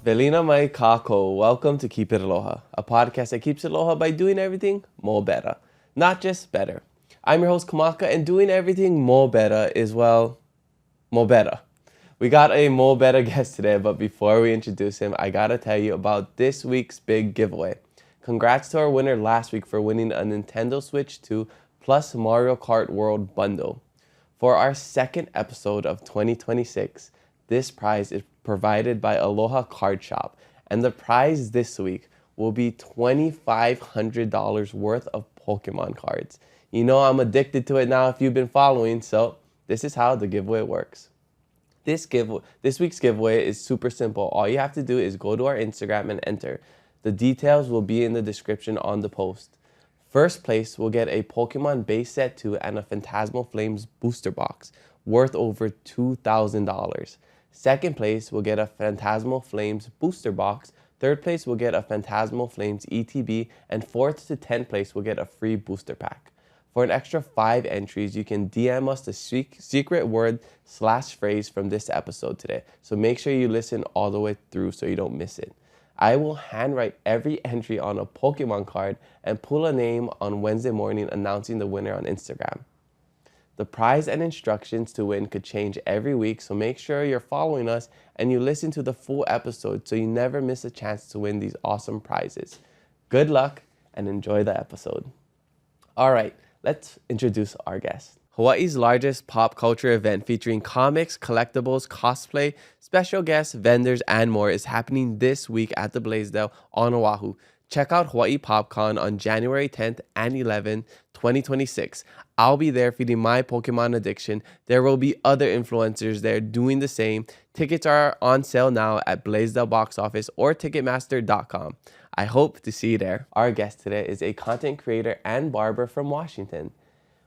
Velina mai kako. Welcome to Keep It Aloha, a podcast that keeps it aloha by doing everything more better, not just better. I'm your host Kamaka, and doing everything more better is, well, more better. We got a more better guest today, but before we introduce him, I gotta tell you about this week's big giveaway. Congrats to our winner last week for winning a Nintendo Switch 2 plus Mario Kart World bundle. For our second episode of 2026, this prize is provided by Aloha Card Shop, and the prize this week will be $2,500 worth of Pokémon cards. You know I'm addicted to it now if you've been following, so this is how the giveaway works. This week's giveaway is super simple. All you have to do is go to our Instagram and enter. The details will be in the description on the post. First place will get a Pokemon base set 2 and a Phantasmal Flames booster box worth over $2,000. Second place will get a Phantasmal Flames booster box. Third place will get a Phantasmal Flames ETB. And fourth to 10th place will get a free booster pack. For an extra 5 entries, you can DM us the secret word / phrase from this episode today. So make sure you listen all the way through so you don't miss it. I will handwrite every entry on a Pokemon card and pull a name on Wednesday morning announcing the winner on Instagram. The prize and instructions to win could change every week, so make sure you're following us and you listen to the full episode so you never miss a chance to win these awesome prizes. Good luck and enjoy the episode. All right, let's introduce our guest. Hawaii's largest pop culture event featuring comics, collectibles, cosplay, special guests, vendors, and more is happening this week at the Blaisdell on Oahu. Check out Hawai'i PopCon on January 10th and 11th, 2026. I'll be there feeding my Pokemon addiction. There will be other influencers there doing the same. Tickets are on sale now at Blaisdell box office or Ticketmaster.com. I hope to see you there. Our guest today is a content creator and barber from Washington.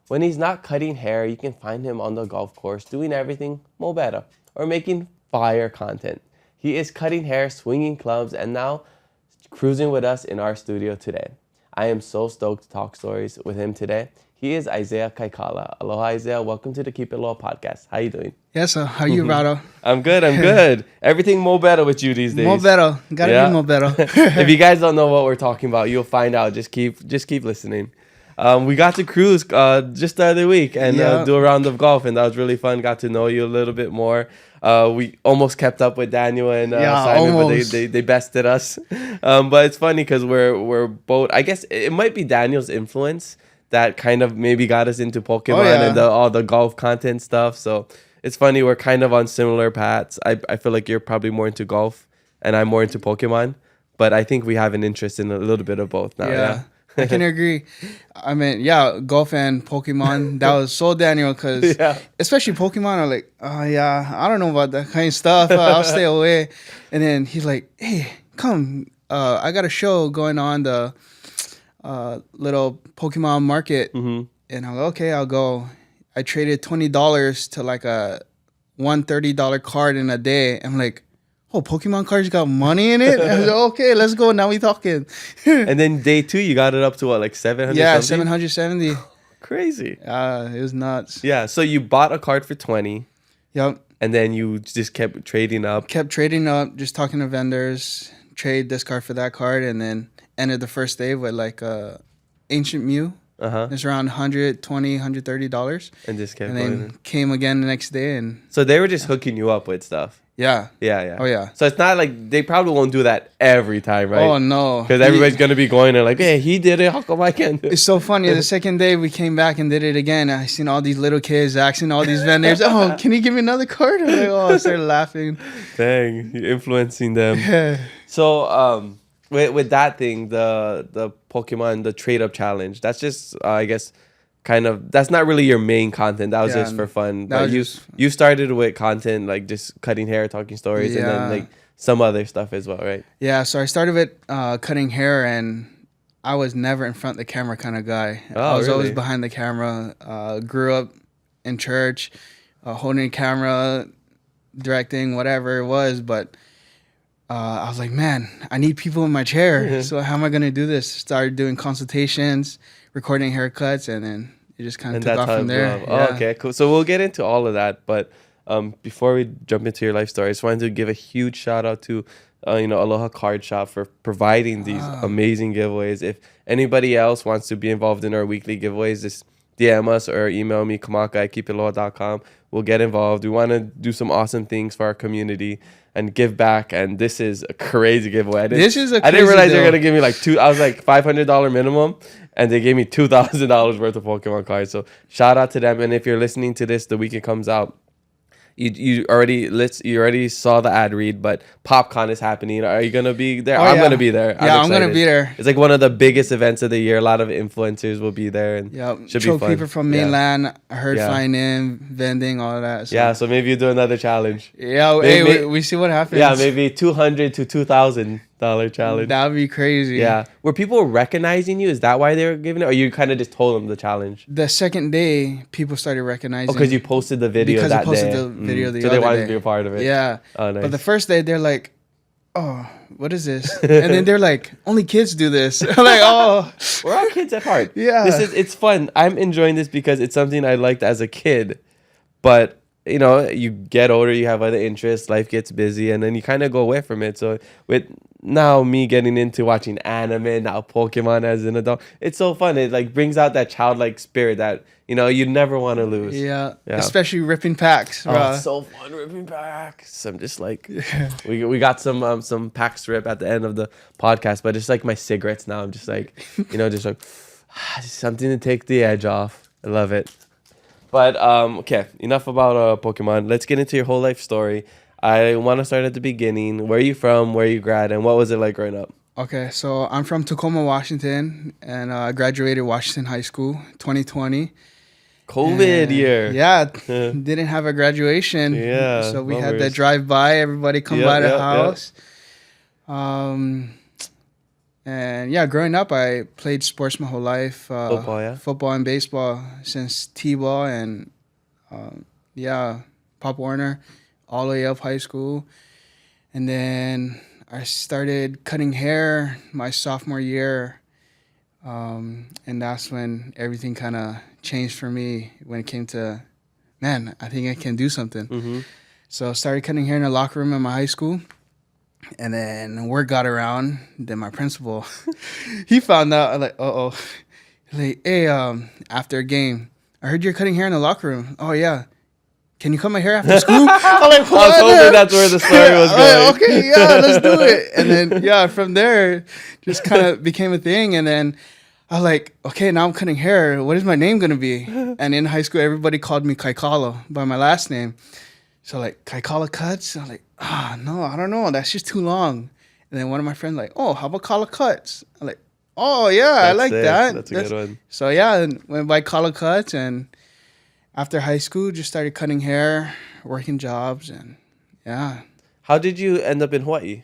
When he's not cutting hair, you can find him on the golf course doing everything more better or making fire content. He is cutting hair, swinging clubs, and now cruising with us in our studio today. I am so stoked to talk stories with him today. He is Isaiah Kaikala. Aloha, Isaiah. Welcome to the Keep It Aloha podcast. How you doing? Yes, sir. How you, Rado? I'm good. Everything more better with you these days. More better. Gotta be more better. If you guys don't know what we're talking about, you'll find out. Just keep listening. We got to cruise just the other week and do a round of golf, and that was really fun. Got to know you a little bit more. We almost kept up with Daniel and Simon, but they bested us. But it's funny because we're both. I guess it might be Daniel's influence that kind of maybe got us into Pokemon and all the golf content stuff. So it's funny, we're kind of on similar paths. I feel like you're probably more into golf and I'm more into Pokemon, but I think we have an interest in a little bit of both now. Yeah. I can agree. I mean, golf and Pokemon, that was so Daniel, because especially Pokemon, I'm like, I don't know about that kind of stuff. I'll stay away. And then he's like, hey, come. I got a show going on, the little Pokemon market. Mm-hmm. And I'm like, okay, I'll go. I traded $20 to like a $130 card in a day. I'm like, oh, Pokemon cards got money in it? I was like, okay, let's go. Now we talking. And then day 2, you got it up to what, like 700 Yeah, 770. Crazy. It was nuts. Yeah, so you bought a card for 20. Yep. And then you just kept trading up. Just talking to vendors, trade this card for that card, and then ended the first day with like Ancient Mew. It's around $120, $130. And just kept and going. then came again the next day. And so they were just hooking you up with stuff. Yeah. Oh, yeah. So it's not like they probably won't do that every time, right? Oh, no. Because everybody's going to be going and like, hey, he did it. How come I can't do it? It's so funny. The second day we came back and did it again. I seen all these little kids asking all these vendors, oh, can you give me another card? I'm like, I started laughing. Dang, you're influencing them. So with that thing, the Pokemon, the trade-up challenge, that's just, I guess, kind of, that's not really your main content. That was just for fun. But you started with content like just cutting hair, talking stories, and then like some other stuff as well, right? Yeah, so I started with cutting hair, and I was never in front of the camera kind of guy. I was always behind the camera. Grew up in church, holding a camera, directing, whatever it was, but I was like, man, I need people in my chair. So how am I going to do this? Started doing consultations, recording haircuts, and then it just kind of took off from there. Yeah. Oh, okay, cool. So we'll get into all of that, but before we jump into your life story, I just wanted to give a huge shout out to Aloha Card Shop for providing these amazing giveaways. If anybody else wants to be involved in our weekly giveaways, just DM us or email me, kamaka@keepitaloha.com. We'll get involved. We want to do some awesome things for our community and give back. And this is a crazy giveaway. I didn't realize they were going to give me like I was like $500 minimum. And they gave me $2,000 worth of Pokemon cards. So shout out to them. And if you're listening to this the week it comes out, you already saw the ad read, but PopCon is happening. Are you gonna be there? I'm gonna be there. Yeah, I'm gonna be there. It's like one of the biggest events of the year. A lot of influencers will be there, and should be fun. People from mainland, I heard flying in, vending, all of that. So. Yeah, so maybe you do another challenge. Yeah, we see what happens. Yeah, maybe $200 to $2,000 challenge. That would be crazy. Yeah, were people recognizing you? Is that why they were giving it, or you kind of just told them the challenge? The second day, people started recognizing. Oh, because you posted the video that day. Because I posted the video the other day. So they wanted to be a part of it. Yeah. Oh, nice. But the first day, they're like, "Oh, what is this?" And then they're like, "Only kids do this." I'm like, "Oh, we're all kids at heart." Yeah. It's fun. I'm enjoying this because it's something I liked as a kid, but. You get older, you have other interests, life gets busy, and then you kind of go away from it. So with now me getting into watching anime, now Pokemon as an adult, it's so fun. It like brings out that childlike spirit that you never want to lose. Yeah, especially ripping packs. Oh, it's so fun ripping packs. I'm just like, we got some packs to rip at the end of the podcast, but it's like my cigarettes now. I'm just like, just like something to take the edge off. I love it. But, okay, enough about Pokemon. Let's get into your whole life story. I want to start at the beginning. Where are you from? Where are you grad? And what was it like growing up? Okay, so I'm from Tacoma, Washington, and I graduated Washington High School 2020. COVID year. Yeah, didn't have a graduation. Yeah. So we had the drive-by. Everybody come by the house. And yeah, growing up, I played sports my whole life. Football and baseball since T-ball and, Pop Warner all the way up high school. And then I started cutting hair my sophomore year. And that's when everything kind of changed for me when it came to, man, I think I can do something. Mm-hmm. So I started cutting hair in the locker room at my high school. And then word got around. Then my principal, he found out. I'm like, uh-oh. Like, hey, after a game, I heard you're cutting hair in the locker room. Oh, yeah. Can you cut my hair after school? I'm like, what? I was hoping that's where the story was going. Like, okay, yeah, let's do it. And then, from there, just kind of became a thing. And then I was like, okay, now I'm cutting hair. What is my name going to be? And in high school, everybody called me Kaikala by my last name. So, like, Kaikala Cuts? I'm like, no, I don't know. That's just too long. And then one of my friends like, oh, how about Kala Cuts? I'm like, oh, yeah, I like that. That's a good one. So, yeah, went by Kala Cuts. And after high school, just started cutting hair, working jobs, and, yeah. How did you end up in Hawaii?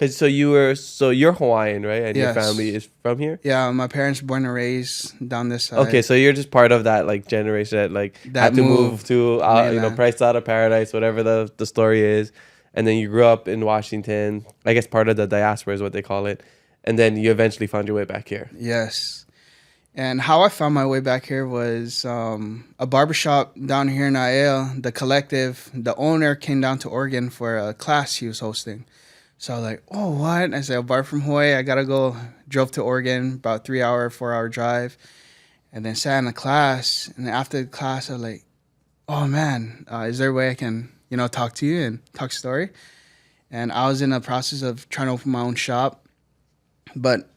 So you're Hawaiian, right? And your family is from here? Yeah, my parents were born and raised down this side. Okay, so you're just part of that like generation that had to move to priced out of paradise, whatever the story is. And then you grew up in Washington, I guess part of the diaspora is what they call it. And then you eventually found your way back here. Yes. And how I found my way back here was a barbershop down here in Aiea, the collective. The owner came down to Oregon for a class he was hosting. So I was like, oh, what? I said, I'm Barber from Hawaii. I got to go. Drove to Oregon, about 4-hour drive. And then sat in a class. And after the class, I was like, oh, man, is there a way I can, talk to you and talk story? And I was in the process of trying to open my own shop. But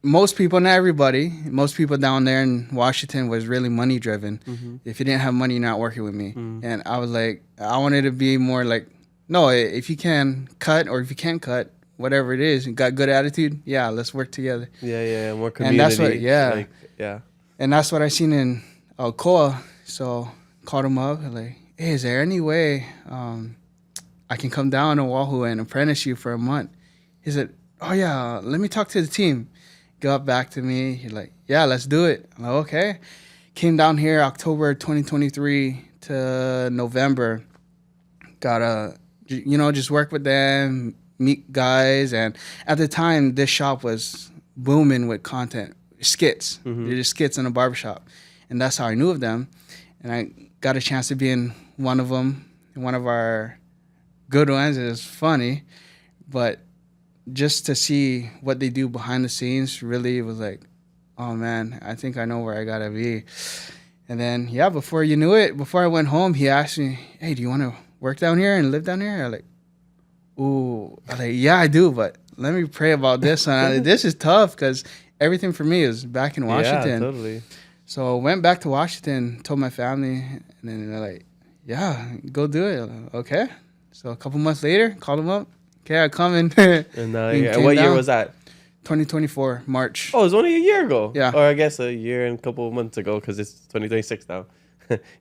most people, not everybody, most people down there in Washington was really money driven. Mm-hmm. If you didn't have money, you're not working with me. Mm-hmm. And I was like, I wanted to be more like, no, if you can cut or if you can't cut, whatever it is, you got good attitude, yeah, let's work together. Yeah, more community. And that's what, And that's what I seen in Koa. So called him up and like, hey, is there any way I can come down to Oahu and apprentice you for a month? He said, oh yeah, let me talk to the team. Got back to me. He's like, yeah, let's do it. I'm like, okay. Came down here October 2023 to November. Got just work with them, meet guys. And at the time, this shop was booming with content, skits. Mm-hmm. They're just skits in a barbershop. And that's how I knew of them. And I got a chance to be in one of them. One of our good ones. It was funny. But just to see what they do behind the scenes really was like, oh man, I think I know where I gotta be. And then before you knew it, before I went home, he asked me, hey, do you want to work down here and live down here? I'm like, ooh, I'm like, yeah, I do, but let me pray about this one. Like, this is tough because everything for me is back in Washington. Yeah, totally. So I went back to Washington, told my family, and then they're like, yeah, go do it. Like, okay. So a couple months later, called them up. Okay, I'm coming. And what year was that? 2024, March. Oh, it was only a year ago. Yeah. Or I guess a year and a couple of months ago because it's 2026 now.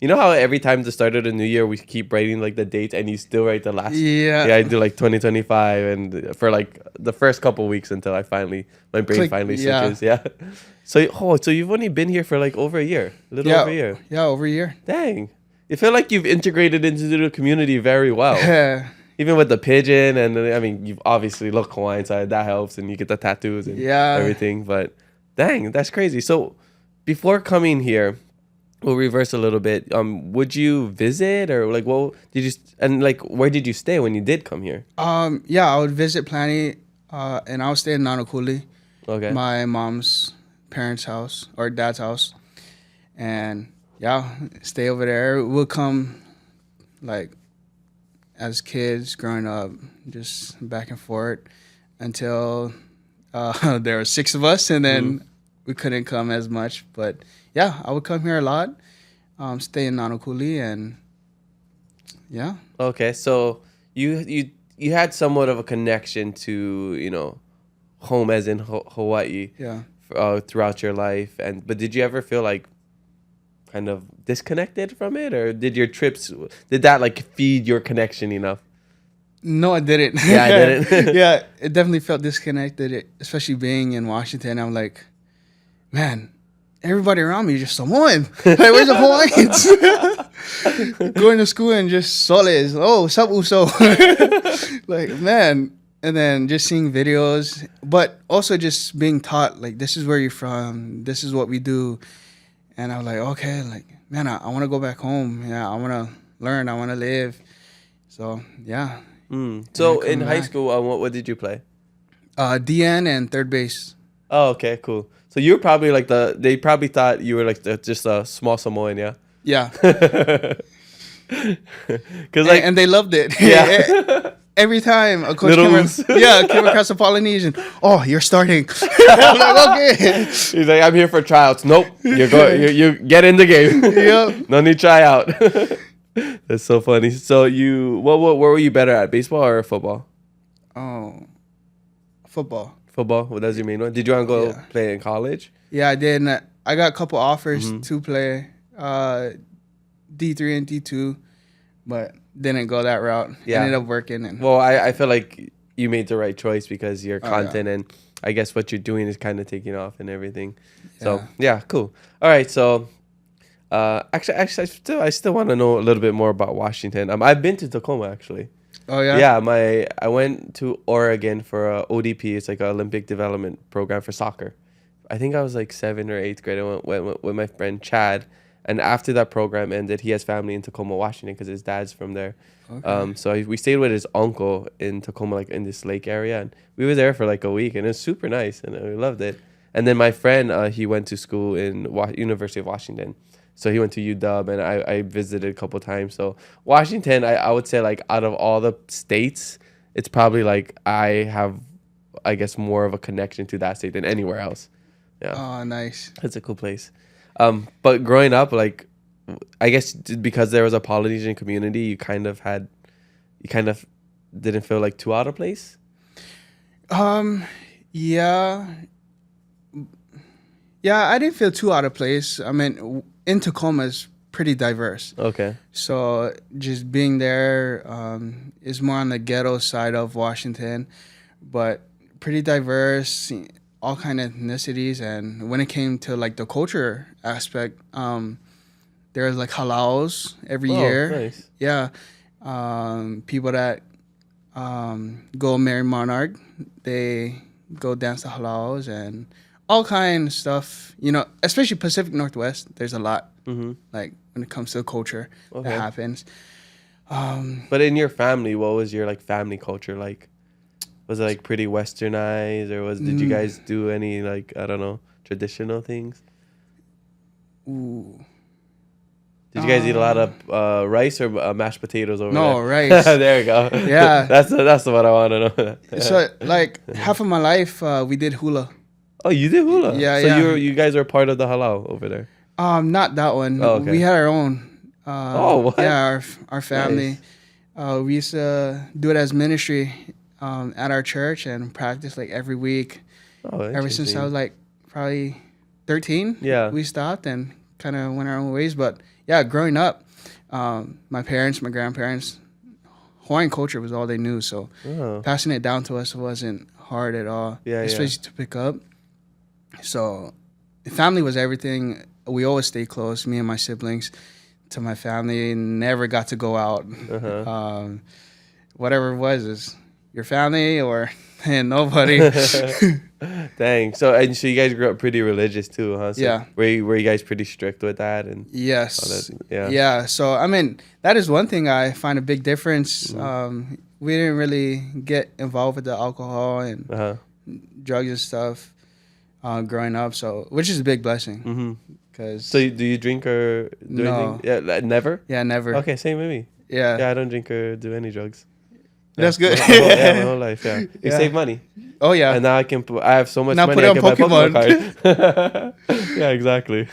You know how every time the start of the new year, we keep writing like the date and you still write the last? Yeah. Yeah, I do like 2025 and for like the first couple of weeks until my brain finally switches. Yeah. So you've only been here for like over a year, a little over a year. Yeah, over a year. Dang. You feel like you've integrated into the community very well. Yeah. Even with the pigeon, and I mean, you obviously look Hawaiian, so that helps, and you get the tattoos and everything. But dang, that's crazy. So before coming here, we'll reverse a little bit. Would you visit or like what did you and like where did you stay when you did come here? I would visit Planny, and I would stay in Nanakuli, my mom's parents' house or dad's house, and stay over there. We'll come like as kids growing up, just back and forth until there were 6 of us, and then we couldn't come as much. But I would come here a lot, stay in Nanakuli, and Okay, so you had somewhat of a connection to home as in Hawaii throughout your life, but did you ever feel like kind of disconnected from it, or did that like feed your connection enough? No, I didn't. Yeah, I didn't. Yeah, it definitely felt disconnected, especially being in Washington. I'm like, man, everybody around me is just Samoan. Like, where's the Hawaiians? Going to school and just soles. Oh, sub uso. Like, man. And then just seeing videos, but also just being taught, like, this is where you're from. This is what we do. And I was like, okay, like, man, I want to go back home. Yeah, I want to learn. I want to live. So, yeah. So in high school, what did you play? DN and third base. Oh, okay, cool. So you were probably like they probably thought you were like just a small Samoan, yeah? Yeah. And they loved it. Yeah. Every time a coach came across a Polynesian, oh, you're starting. I'm like, okay. He's like, I'm here for tryouts. Nope, you get in the game. Yep. No need tryout. That's so funny. So where were you better at, baseball or football? Oh, football. Football. What does your main one? Did you want to go play in college? Yeah, I did. And I got a couple offers to play D3 and D2, but didn't go that route. Yeah. Ended up working. Well, I feel like you made the right choice because your content and I guess what you're doing is kind of taking off and everything. So, cool. All right, so actually, I still want to know a little bit more about Washington. I've been to Tacoma, actually. Oh, yeah? Yeah, I went to Oregon for a ODP. It's like an Olympic Development Program for soccer. I think I was like 7th or 8th grade. I went with my friend Chad. And after that program ended, he has family in Tacoma, Washington, because his dad's from there. Okay. So we stayed with his uncle in Tacoma, like in this lake area. And we were there for like a week, and it was super nice, and we loved it. And then my friend, he went to school in University of Washington. So he went to UW, and I visited a couple times. So Washington, I would say, like, out of all the states, it's probably like I have, I guess, more of a connection to that state than anywhere else. Yeah. Oh, nice. It's a cool place. But growing up, like, I guess because there was a Polynesian community, you kind of didn't feel like too out of place? Yeah, I didn't feel too out of place. I mean, in Tacoma is pretty diverse. Okay. So just being there is more on the ghetto side of Washington, but pretty diverse, all kind of ethnicities. And when it came to like the culture aspect, there was like halaus every year. Nice. Yeah. People that go marry monarch, they go dance the halaus and all kind of stuff, especially Pacific Northwest. There's a lot, like when it comes to the culture that happens. But in your family, what was your like family culture like? Was it like pretty westernized, or did you guys do any like, I don't know, traditional things? Ooh. Did you guys eat a lot of rice or mashed potatoes over there? No, rice. There you go. Yeah. That's what I want to know. So like half of my life we did hula. Oh, you did hula? Yeah, so yeah. you guys were part of the halau over there? Not that one. Oh, okay. We had our own. What? Yeah, our family. Nice. We used to do it as ministry at our church and practice like every week. Oh, ever since I was like probably 13. Yeah. We stopped and kind of went our own ways. But yeah, growing up, my parents, my grandparents, Hawaiian culture was all they knew. So passing it down to us wasn't hard at all. Yeah, especially to pick up. So family was everything. We always stayed close, me and my siblings, to my family. Never got to go out. Whatever it was is your family or and nobody. Dang. So you guys grew up pretty religious too, huh? So yeah. Were you guys pretty strict with that? And yes. Yeah. Yeah. So I mean, that is one thing I find a big difference. We didn't really get involved with the alcohol and drugs and stuff growing up. So which is a big blessing. So do you drink or do anything? Yeah, never? Yeah, never. Okay, same with me. Yeah. Yeah, I don't drink or do any drugs. That's good. My whole life, yeah. You save money. Oh, yeah. And now I have so much now money put it I on can Pokémon. buy Pokémon card. Yeah, exactly.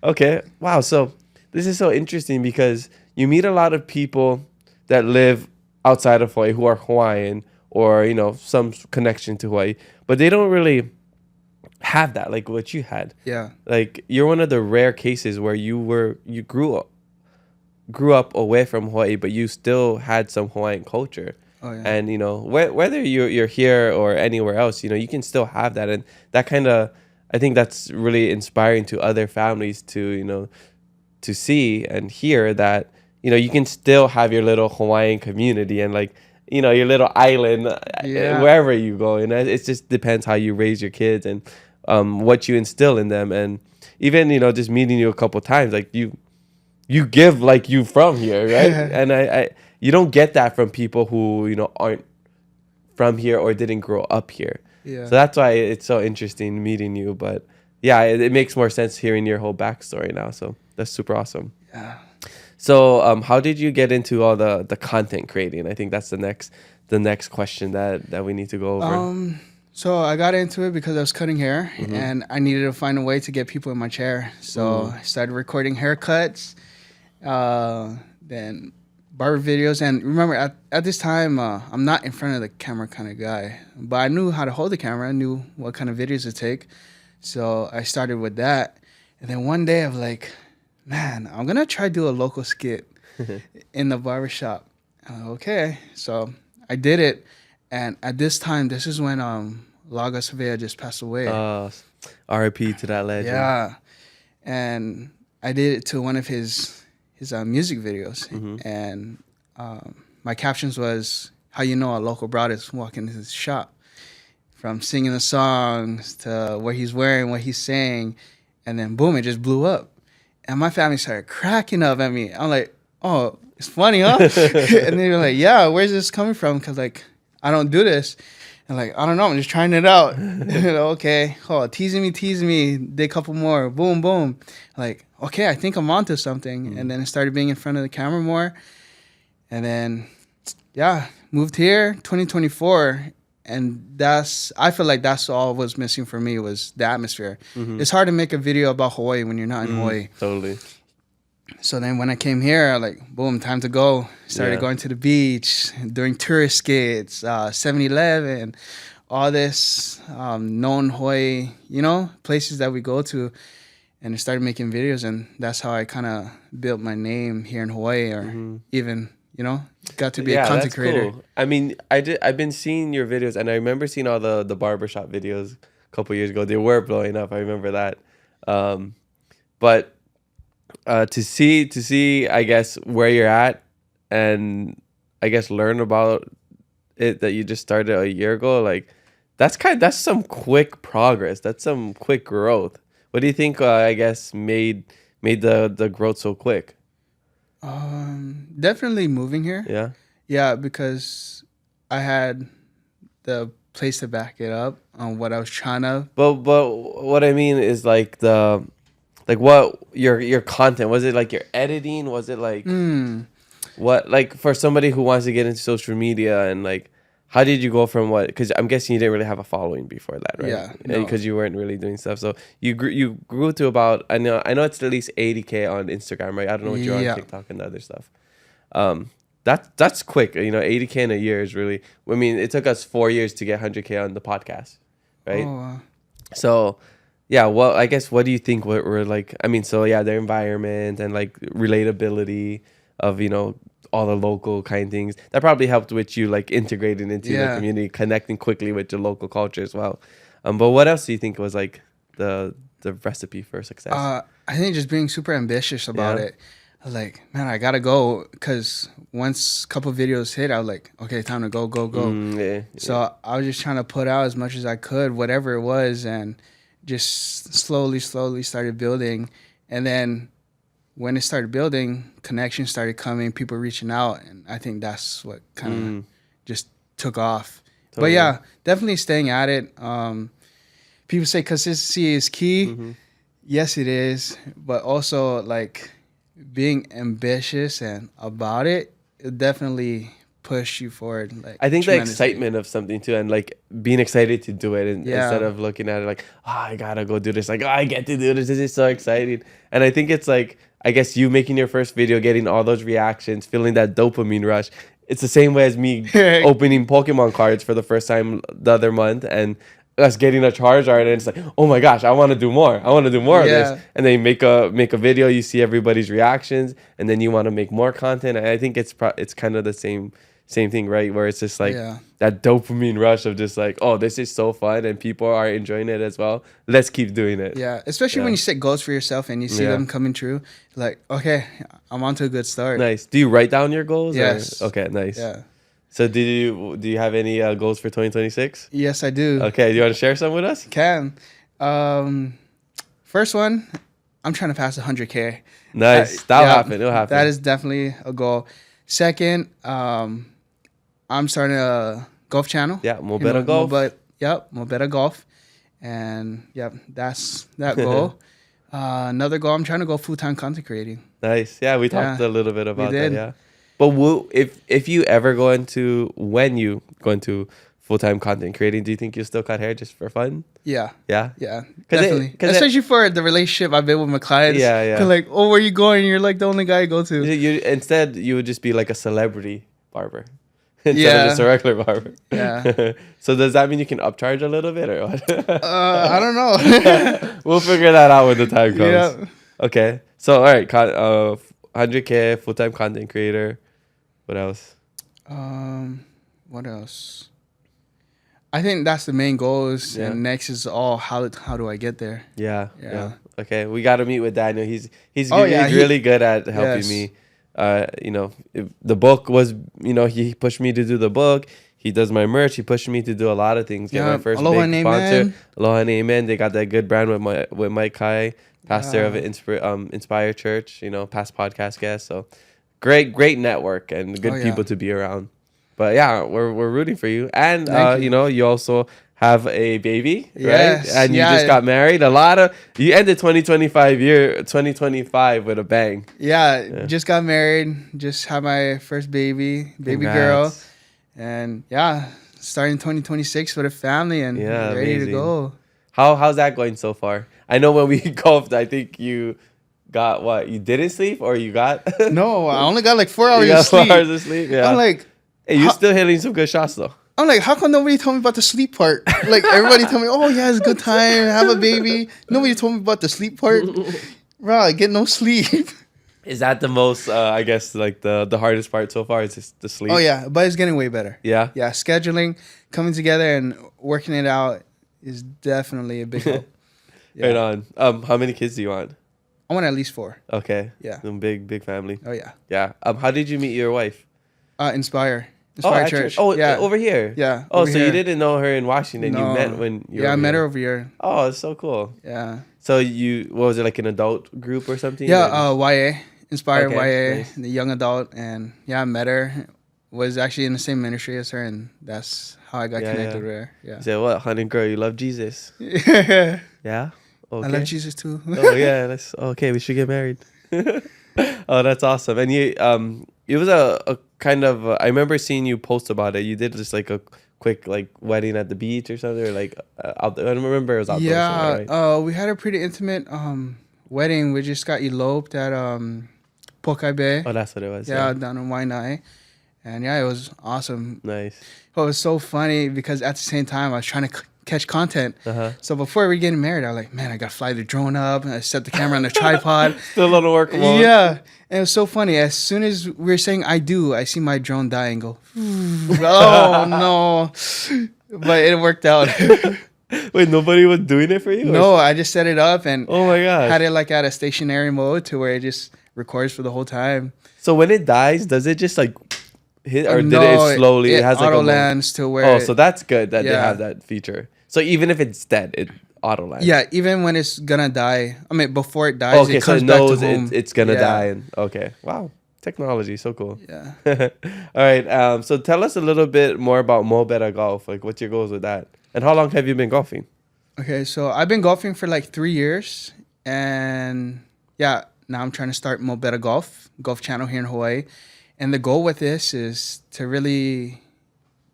Okay. Wow. So this is so interesting because you meet a lot of people that live outside of Hawaii who are Hawaiian or, you know, some connection to Hawaii, but they don't really have that like what you had. Yeah. Like you're one of the rare cases where you grew up away from Hawaii, but you still had some Hawaiian culture. Oh, yeah. And, you know, whether you're here or anywhere else, you know, you can still have that. And that kind of, I think that's really inspiring to other families to, you know, to see and hear that, you know, you can still have your little Hawaiian community and like, you know, your little island wherever you go. And it just depends how you raise your kids and what you instill in them. And even, you know, just meeting you a couple times, like you give like you from here, right? And I you don't get that from people who, you know, aren't from here or didn't grow up here. Yeah. So that's why it's so interesting meeting you. But yeah, it makes more sense hearing your whole backstory now. So that's super awesome. Yeah. So how did you get into all the content creating? I think that's the next question that we need to go over. So I got into it because I was cutting hair and I needed to find a way to get people in my chair. So I started recording haircuts, then barber videos. And remember, at this time, I'm not in front of the camera kind of guy, but I knew how to hold the camera. I knew what kind of videos to take. So I started with that. And then one day I was like, man, I'm going to try to do a local skit in the barbershop. Okay. So I did it. And at this time, this is when Laga Savea just passed away. R.I.P. to that legend. Yeah. And I did it to one of his music videos. And my captions was, how you know a local broad is walking into his shop. From singing the songs to what he's wearing, what he's saying. And then boom, it just blew up. And my family started cracking up at me. I'm like, oh, it's funny, huh? And they were like, yeah, where's this coming from? Because, like, I don't do this. And, like, I don't know. I'm just trying it out. Okay. Oh, teasing me. Did a couple more. Boom, boom. Like, okay, I think I'm onto something. And then I started being in front of the camera more. And then, yeah, moved here, 2024. And I feel like that's all was missing for me was the atmosphere. It's hard to make a video about Hawaii when you're not in Hawaii. Totally. So then when I came here, like, boom, time to go. Started going to the beach, doing tourist skits, 7-Eleven, all this known Hawaii, you know, places that we go to. And I started making videos, and that's how I kind of built my name here in Hawaii or even, you know, got to be a content creator. Cool. I mean, I've been seeing your videos, and I remember seeing all the barbershop videos a couple years ago. They were blowing up. I remember that. But to see, I guess, where you're at, and I guess learn about it that you just started a year ago, like that's some quick progress. That's some quick growth. What do you think? I guess made the growth so quick? Definitely moving here. Yeah. Yeah, because I had the place to back it up on what I was trying to. But what I mean is like what your content, was it like your editing? Was it like what, like for somebody who wants to get into social media, and like how did you go from what, because I'm guessing you didn't really have a following before that, right? Yeah, because you weren't really doing stuff. So you grew to about, I know it's at least 80K on Instagram, right? I don't know what you're on TikTok and the other stuff. That's quick, 80K in a year is really, I mean, it took us 4 years to get 100K on the podcast, right? Oh, wow. So yeah, well, I guess, what do you think we're like, I mean, so yeah, their environment and like relatability of, all the local kind of things that probably helped with you like integrating into the community, connecting quickly with your local culture as well. But what else do you think was like the recipe for success? I think just being super ambitious about it. I was like, man, I gotta go, because once a couple videos hit, I was like, okay, time to go. So I was just trying to put out as much as I could, whatever it was, and just slowly started building. And then when it started building, connections started coming, people reaching out, and I think that's what kind of just took off. Totally. But yeah, definitely staying at it. People say consistency is key. Yes, it is, but also like being ambitious and about it definitely push you forward. Like, I think the excitement of something too, and like being excited to do it, and instead of looking at it like, I gotta go do this, like, I get to do this. This is so exciting. And I think it's like, I guess you making your first video, getting all those reactions, feeling that dopamine rush. It's the same way as me opening Pokémon cards for the first time the other month, and us getting a Charizard, and it's like, oh my gosh, I want to do more. I want to do more of this. And then you make a video, you see everybody's reactions, and then you want to make more content. And I think it's kind of the same thing, right? Where it's just like that dopamine rush of just like, oh, this is so fun and people are enjoying it as well. Let's keep doing it. Yeah, especially when you set goals for yourself and you see them coming true. Like, okay, I'm on to a good start. Nice. Do you write down your goals? Yes. Or? Okay, nice. Yeah. So do you have any goals for 2026? Yes, I do. Okay, do you want to share some with us? Can. First one, I'm trying to pass 100K. Nice. That'll happen. It'll happen. That is definitely a goal. Second, I'm starting a golf channel. Yeah, Bettah Golf. Bettah Golf. And that's that goal. Another goal, I'm trying to go full-time content creating. Nice. Yeah, we talked a little bit about that. Yeah. But if you ever when you go into full-time content creating, do you think you'll still cut hair just for fun? Yeah. Yeah? Yeah, definitely. Especially for the relationship I've been with my clients. Yeah. Cause like, oh, where you going? You're like the only guy I go to. Instead, you would just be like a celebrity barber. Instead of just a regular barber. Yeah. So does that mean you can upcharge a little bit or what? I don't know. We'll figure that out when the time comes. Yeah. Okay. So, all right. 100K, full-time content creator. What else? What else? I think that's the main goals. And next is all how do I get there? Yeah. Okay. We got to meet with Daniel. He's really good at helping me. The book was, he pushed me to do the book. He does my merch. He pushed me to do a lot of things. Get my first Aloha big sponsor. Aloha and Amen. They got that good brand with Mike Kai, pastor of Inspire Church. Past podcast guest. So great network and good people to be around. But yeah, we're rooting for you. And you also have a baby, right? And you just got married. You ended 2025 with a bang. Yeah, just got married. Just had my first baby girl, and starting 2026 with a family and ready to go. How's that going so far? I know when we golfed, I think you got what? You didn't sleep or you got? No, I only got like 4 hours of sleep. 4 hours of sleep. Yeah. I'm like, hey, you're still hitting some good shots though. I'm like, how come nobody told me about the sleep part? Like, everybody told me, oh, yeah, it's a good time, have a baby. Nobody told me about the sleep part. Bro, I get no sleep. Is that the most, I guess, like the hardest part so far? Is just the sleep? Oh, yeah, but it's getting way better. Yeah? Yeah, scheduling, coming together and working it out is definitely a big help. Right on. How many kids do you want? I want at least 4. Okay. Yeah. Big family. Oh, yeah. Yeah. How did you meet your wife? Inspire Church. Oh, yeah. Over here? Yeah. Oh, so you didn't know her in Washington. No. You met when you were I met her over here. Oh, it's so cool. Yeah. So what was it, like an adult group or something? Yeah, YA. Inspire YA, nice. The young adult. And I met her. was actually in the same ministry as her, and that's how I got connected with her. Yeah. You said, what, honey girl, you love Jesus? Yeah. Yeah? Okay. I love Jesus too. Oh, yeah. That's okay. We should get married. Oh, that's awesome. And it was a kind of, I remember seeing you post about it. You did just like a quick like wedding at the beach or something, or like out there. I remember it was outdoors. Yeah. Right? We had a pretty intimate wedding. We just got eloped at Pokai Bay. Oh, that's what it was. Yeah, down in Waianae. And yeah, it was awesome. Nice. It was so funny because at the same time I was trying to catch content. Uh-huh. So before we getting married, I was like, man, I got to fly the drone up. And I set the camera on the tripod. Still on the work mode. Yeah. And it was so funny. As soon as we were saying I do, I see my drone die and go, oh, no. But it worked out. Wait, nobody was doing it for you? No, I just set it up and oh my gosh, had it like at a stationary mode to where it just records for the whole time. So when it dies, does it just like hit, or No, did it slowly? It has like auto a lands to where. Oh, so that's good that they Yeah. have that feature. So even if it's dead, it auto lands. Yeah, even when it's gonna die. I mean, before it dies, Okay, it so comes it back to knows home. it's gonna Yeah. die. And okay, wow, technology, so cool. Yeah. All right. So tell us a little bit more about Bettah Golf. Like, what's your goals with that? And how long have you been golfing? Okay, so I've been golfing for like 3 years, and yeah, now I'm trying to start Bettah Golf channel here in Hawaii, and the goal with this is to really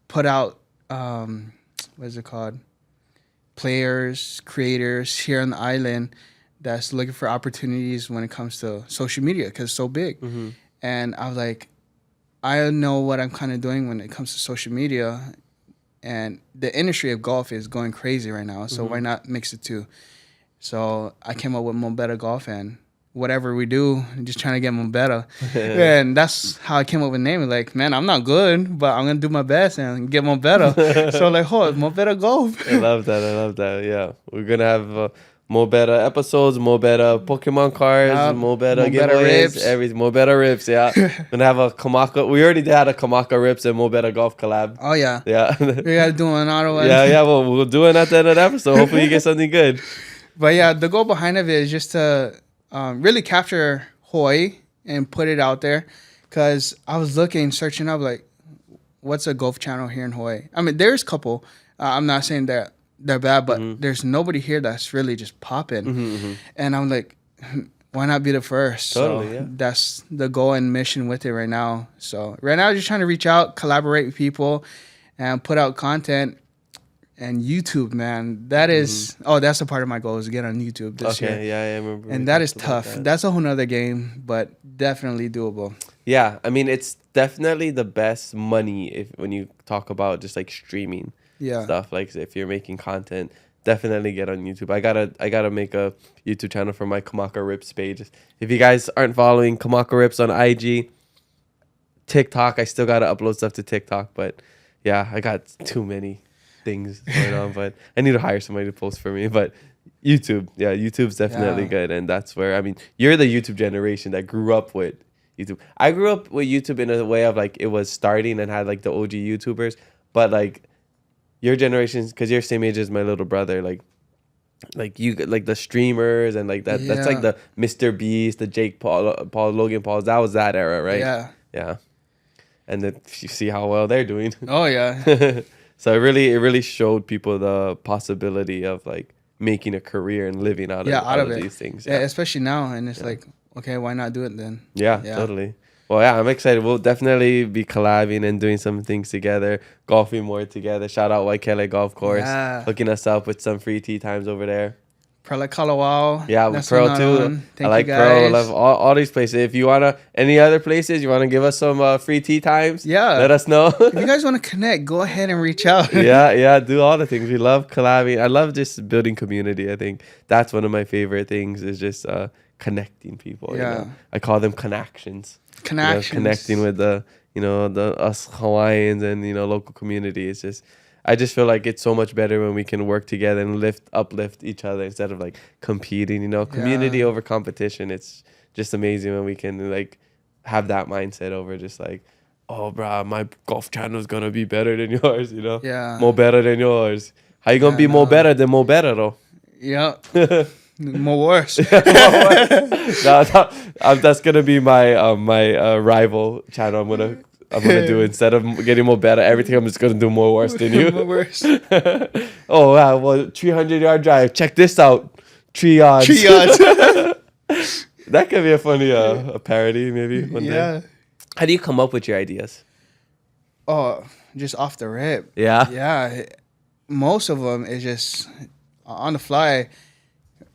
put out what is it called? Players, creators here on the island that's looking for opportunities when it comes to social media because it's so big. Mm-hmm. And I was like, I know what I'm kind of doing when it comes to social media, and the industry of golf is going crazy right now. So why not mix the two? So I came up with Bettah Golf, and whatever we do, I'm just trying to get Bettah. And that's how I came up with the name. Like, man, I'm not good, but I'm going to do my best and get Bettah. So like, Bettah Golf. I love that. Yeah. We're going to have Bettah episodes, Bettah Pokémon cards, Bettah giveaways, rips. everything. Bettah rips, yeah. We're going to have a Kamaka. We already had a Kamaka rips and Bettah Golf collab. Oh, yeah. Yeah. We got to do an auto one. Yeah. Well, we'll do it at the end of the episode. Hopefully you get something good. But yeah, the goal behind it is just to really capture Hawaii and put it out there. Because I was searching up, like, what's a golf channel here in Hawaii? I mean, there's a couple. I'm not saying that they're bad, but there's nobody here that's really just popping. And I'm like, why not be the first? Totally, so yeah. That's the goal and mission with it right now. So right now, I'm just trying to reach out, collaborate with people, and put out content. And YouTube, man, that is that's a part of my goal is to get on YouTube this year. Okay, yeah, I remember. And that is tough. That's a whole nother game, but definitely doable. Yeah, I mean, it's definitely the best money when you talk about just like streaming stuff. Like if you're making content, definitely get on YouTube. I gotta make a YouTube channel for my Kamaka Rips page. If you guys aren't following Kamaka Rips on IG, TikTok, I still gotta upload stuff to TikTok, but yeah, I got too many things going on, but I need to hire somebody to post for me. But YouTube's definitely good, and that's where, I mean, you're the YouTube generation that grew up with YouTube. I grew up with YouTube in a way of like it was starting and had like the OG YouTubers, but like your generation, because you're same age as my little brother, like you like the streamers and like that. That's like the Mr. Beast, the Jake Paul, Logan Pauls. That was that era, right? Yeah. And then you see how well they're doing. Oh yeah. So it really showed people the possibility of like making a career and living out of these things. Yeah, especially now, and it's like, okay, why not do it then? Yeah, totally. Well, yeah, I'm excited. We'll definitely be collabing and doing some things together, golfing more together. Shout out Kaikala Golf Course, hooking us up with some free tee times over there. Pearl Kalawao. Yeah, with Pearl too. I like Pearl. I love all these places. If you wanna any other places, you wanna give us some free tea times, let us know. If you guys wanna connect, go ahead and reach out. yeah, do all the things. We love collabing. I love just building community. I think that's one of my favorite things is just connecting people. Yeah, you know? I call them connections. Connecting with the us Hawaiians and local community. It's just. I just feel like it's so much better when we can work together and uplift each other instead of like competing, community over competition. It's just amazing when we can like have that mindset over just like, oh, bro, my golf channel is going to be better than yours, Yeah. More better than yours. How you going to be more better than more better though? Yeah. More worse. That's going to be my rival channel. I'm going to I'm gonna do instead of getting more better. Everything I'm just gonna do more worse than you. More worse. Oh wow! Well, 300-yard drive. Check this out. 3 yards. 3 yards. That could be a funny a parody maybe one day. How do you come up with your ideas? Oh, just off the rip. Yeah. Yeah. Most of them is just on the fly.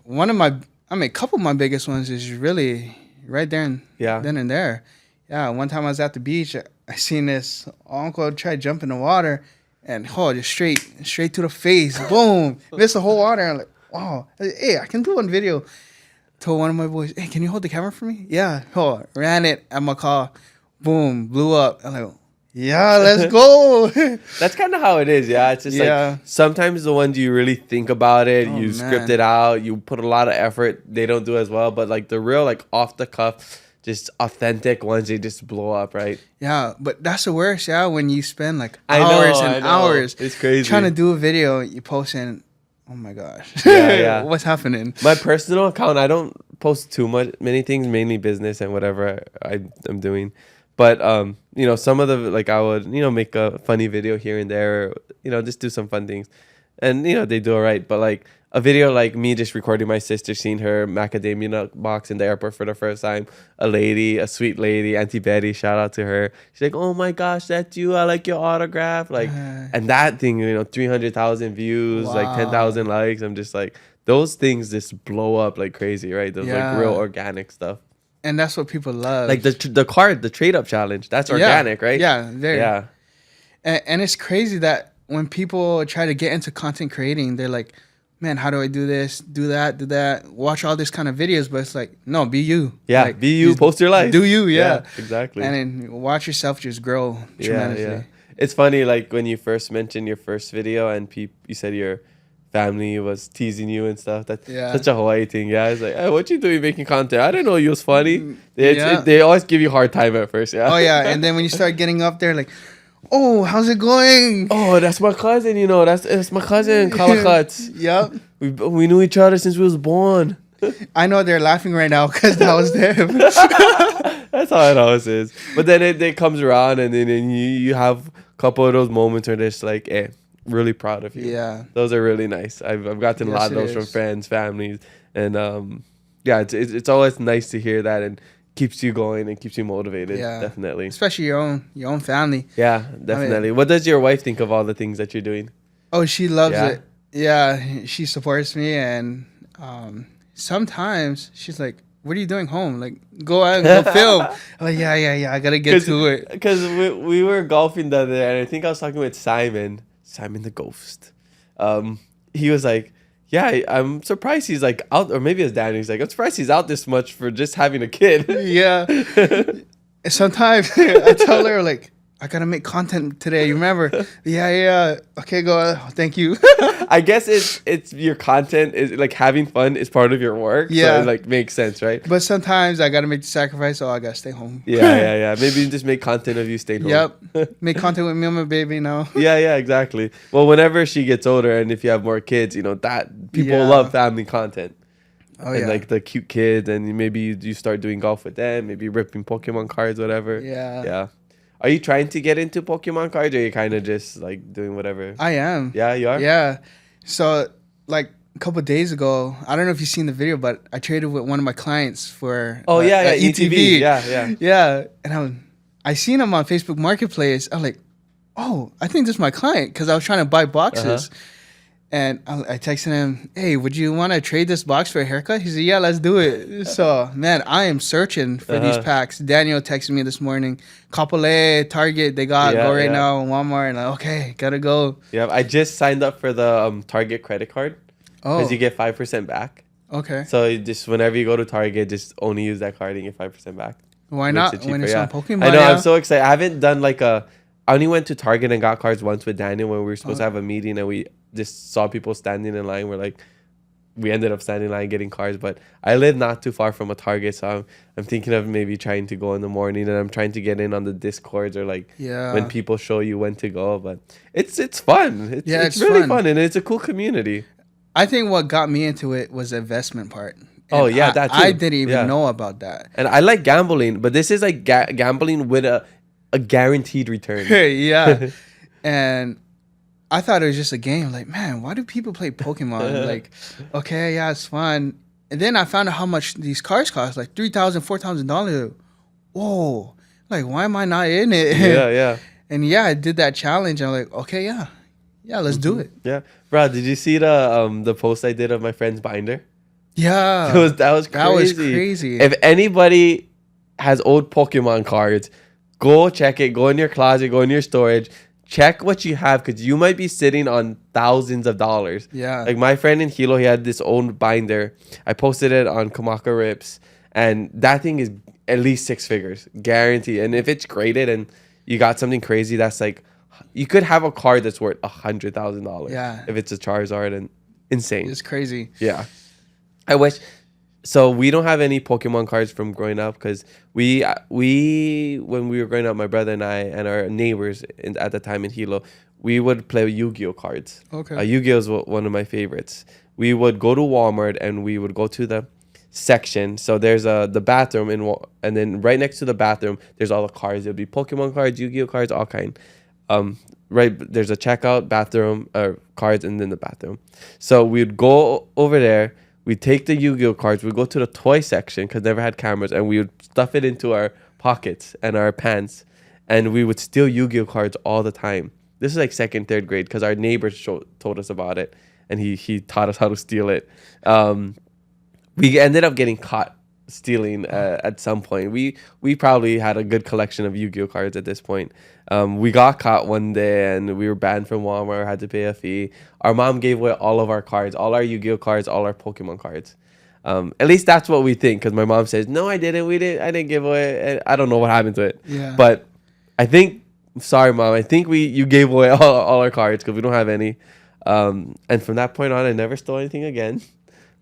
A couple of my biggest ones is really right there and then and there. Yeah, one time I was at the beach, I seen this uncle try to jump in the water, and just straight to the face, boom, missed the whole water. I'm like, wow, hey, I can do one video. Told one of my boys, hey, can you hold the camera for me? Yeah, ran it at my car, boom, blew up. I'm like, yeah, let's go. That's kind of how it is, yeah. It's just like sometimes the ones you really think about it, you script it out, you put a lot of effort, they don't do as well. But like the real, like off the cuff, just authentic ones, they just blow up, right? Yeah, but that's the worst, when you spend like hours and hours. It's crazy. Trying to do a video, you post in, oh my gosh. Yeah. What's happening? My personal account, I don't post many things, mainly business and whatever I'm doing. But, some of the, like, I would, make a funny video here and there, just do some fun things. And, they do all right. But, like, a video like me just recording my sister, seeing her macadamia nut box in the airport for the first time. A sweet lady, Auntie Betty, shout out to her. She's like, oh, my gosh, that's you. I like your autograph. Like, and that thing, 300,000 views, like 10,000 likes. I'm just like, those things just blow up like crazy, right? Those, like, real organic stuff. And that's what people love. Like the trade up challenge. That's organic, right? Yeah, yeah. And it's crazy that when people try to get into content creating, they're like, man, how do I do this, do that, watch all this kind of videos. But it's like, no, be you. Yeah, like, be you, post your life. Do you, yeah. Exactly. And then watch yourself just grow tremendously. Yeah. It's funny, like when you first mentioned your first video and you said your family was teasing you and stuff. That's such a Hawaii thing. Yeah, it's like, hey, what you doing making content? I didn't know you was funny. They always give you a hard time at first. Yeah. Oh yeah, and then when you start getting up there, like, oh, how's it going? Oh, that's my cousin. That's my cousin, Kalakats. Yep. We knew each other since we was born. I know they're laughing right now because that was them. That's how it always is. But then it comes around, and then you have a couple of those moments where they're just like, eh. Really proud of you. Yeah, those are really nice. I've gotten a lot of those from friends, families, and it's always nice to hear that and keeps you going and keeps you motivated. Yeah, definitely. Especially your own family. Yeah, definitely. I mean, what does your wife think of all the things that you're doing? Oh, she loves it. Yeah, she supports me, and sometimes she's like, what are you doing home? Like, go out and go film. I'm like, yeah, I gotta get to it. Because we were golfing the other day, and I think I was talking with Simon the Ghost. He was like, yeah, I'm surprised he's like out, or maybe it's Danny. He's like, I'm surprised he's out this much for just having a kid. Yeah. Sometimes I tell her, like, I gotta make content today. You remember? Yeah. Okay, go. Thank you. I guess it's your content is like having fun is part of your work. Yeah, so it like makes sense, right? But sometimes I gotta make the sacrifice, so I gotta stay home. Yeah. Maybe you just make content of you staying home. Yep. Make content with me and my baby now. Yeah, exactly. Well, whenever she gets older, and if you have more kids, that people love family content. Oh, and like the cute kids, and maybe you start doing golf with them, maybe ripping Pokémon cards, whatever. Yeah. Are you trying to get into Pokemon cards, or are you kind of just like doing whatever? I am. Yeah, you are? Yeah. So like a couple of days ago, I don't know if you've seen the video, but I traded with one of my clients for ETV. Yeah. And I seen him on Facebook Marketplace. I'm like, oh, I think this is my client, because I was trying to buy boxes. And I texted him, hey, would you want to trade this box for a haircut? He said, yeah, let's do it. So, man, I am searching for these packs. Daniel texted me this morning. Kapolei, Target, they got go right now. Walmart. And okay, gotta go. Yeah, I just signed up for the Target credit card. Because you get 5% back. Okay. So you just whenever you go to Target, just only use that card and get 5% back. Why not? When it's on Pokemon. I know, I'm so excited. I haven't done I only went to Target and got cards once with Daniel when we were supposed to have a meeting, and we just saw people standing in line. We ended up standing in line getting cards, but I live not too far from a Target, so I'm thinking of maybe trying to go in the morning, and I'm trying to get in on the Discords or when people show you when to go. But it's fun. It's really fun, and it's a cool community. I think what got me into it was the investment part. And that too. I didn't even know about that. And I like gambling, but this is like gambling with a guaranteed return. Yeah. And I thought it was just a game. Like, man, why do people play Pokemon? Like, okay, yeah, it's fun. And then I found out how much these cards cost, like $3,000, $4,000. Whoa. Like, why am I not in it? Yeah. And yeah, I did that challenge. I'm like, okay, yeah, let's do it. Yeah, bro. Did you see the post I did of my friend's binder? Yeah, that was crazy. If anybody has old Pokemon cards, go check it. Go in your closet. Go in your storage. Check what you have, because you might be sitting on thousands of dollars. Yeah. Like my friend in Hilo, he had this old binder. I posted it on Kamaka Rips, and that thing is at least 6 figures, guaranteed. And if it's graded and you got something crazy, that's like, you could have a card that's worth $100,000. Yeah. If it's a Charizard, and insane. It's crazy. Yeah. I wish. So we don't have any Pokemon cards from growing up, because we when we were growing up, my brother and I and our neighbors at the time in Hilo, we would play Yu-Gi-Oh cards. Okay. Yu-Gi-Oh is one of my favorites. We would go to Walmart and we would go to the section. So there's the bathroom and then right next to the bathroom there's all the cards. It'll be Pokemon cards, Yu-Gi-Oh cards, all kind. Right, there's a checkout, bathroom, cards, and then the bathroom. So we'd go over there. We'd take the Yu-Gi-Oh cards. We'd go to the toy section, because never had cameras, and we would stuff it into our pockets and our pants, and we would steal Yu-Gi-Oh cards all the time. This is like 2nd, 3rd grade, because our neighbors told us about it, and he taught us how to steal it. We ended up getting caught stealing at some point. We probably had a good collection of Yu-Gi-Oh cards at this point. We got caught one day and we were banned from Walmart, had to pay a fee. Our mom gave away all of our cards, all our Yu-Gi-Oh cards, all our Pokemon cards. At least that's what we think, because my mom says, no, I didn't. I didn't give away. I don't know what happened to it. Yeah. But I think, sorry, Mom, I think you gave away all our cards, because we don't have any. And from that point on, I never stole anything again.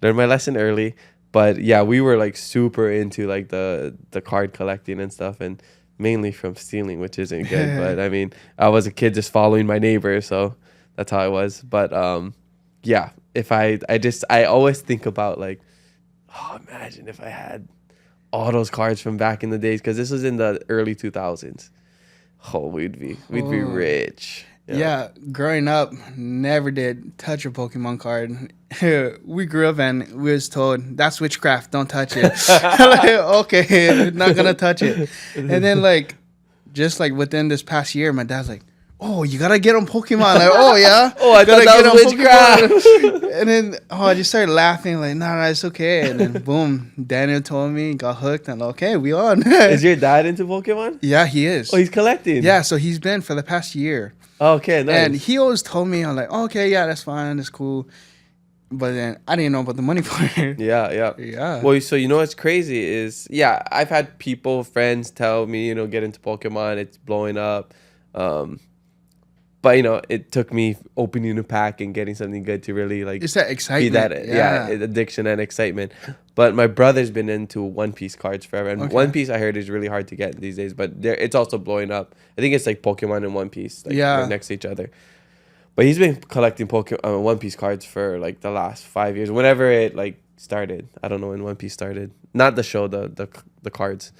Learned my lesson early. But yeah, we were like super into like the card collecting and stuff, and mainly from stealing, which isn't good. But I mean, I was a kid just following my neighbor, so that's how I was. But yeah, if I always think about like, oh, imagine if I had all those cards from back in the days, because this was in the early 2000s. Oh, we'd be rich. Yeah, growing up, never did touch a Pokemon card. We grew up and we was told, that's witchcraft, don't touch it. Like, okay, not gonna touch it. And then like, just like within this past year, my dad's like, oh, you gotta get on Pokemon. Like, oh yeah. Oh, I thought that was witchcraft. And then I just started laughing like, nah, it's okay. And then boom, Daniel told me, got hooked, and okay, we on. Is your dad into Pokemon? Yeah, he is. Oh, he's collecting. Yeah, so he's been for the past year. Okay, nice. And he always told me, I'm like, oh, okay, yeah, that's fine, that's cool. But then I didn't know about the money part. Yeah. Well, so you know what's crazy is, yeah, I've had friends tell me, get into Pokemon, it's blowing up. But it took me opening a pack and getting something good to really like. It's that excitement. Addiction and excitement. But my brother's been into One Piece cards forever, and One Piece I heard is really hard to get these days. But it's also blowing up. I think it's like Pokemon and One Piece, like right next to each other. But he's been collecting One Piece cards for like the last 5 years. Whenever it like started, I don't know when One Piece started. Not the show, the cards.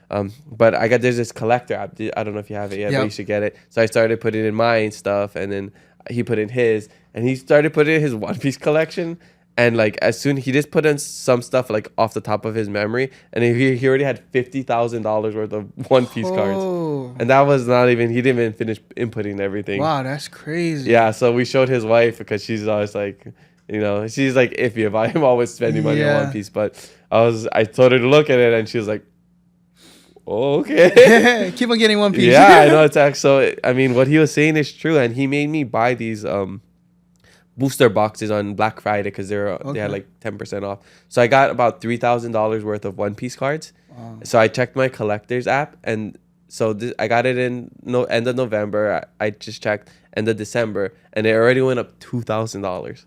But there's this collector app. I don't know if you have it yet, but you should get it. So I started putting in my stuff, and then he put in his, and he started putting in his One Piece collection. And like he just put in some stuff like off the top of his memory, and he already had $50,000 worth of One Piece cards, and that was not even, he didn't even finish inputting everything. Wow, that's crazy. Yeah, so we showed his wife, because she's always like, she's like iffy about him always spending money on One Piece. But I told her to look at it, and she was like, oh, okay. Keep on getting One Piece. Yeah, I know. It's actually, so I mean, what he was saying is true, and he made me buy these booster boxes on Black Friday, because they had like 10% off. So I got about $3,000 worth of One Piece cards. Wow. So I checked my collector's app, and so I got it in end of November. I just checked end of December, and it already went up $2,000.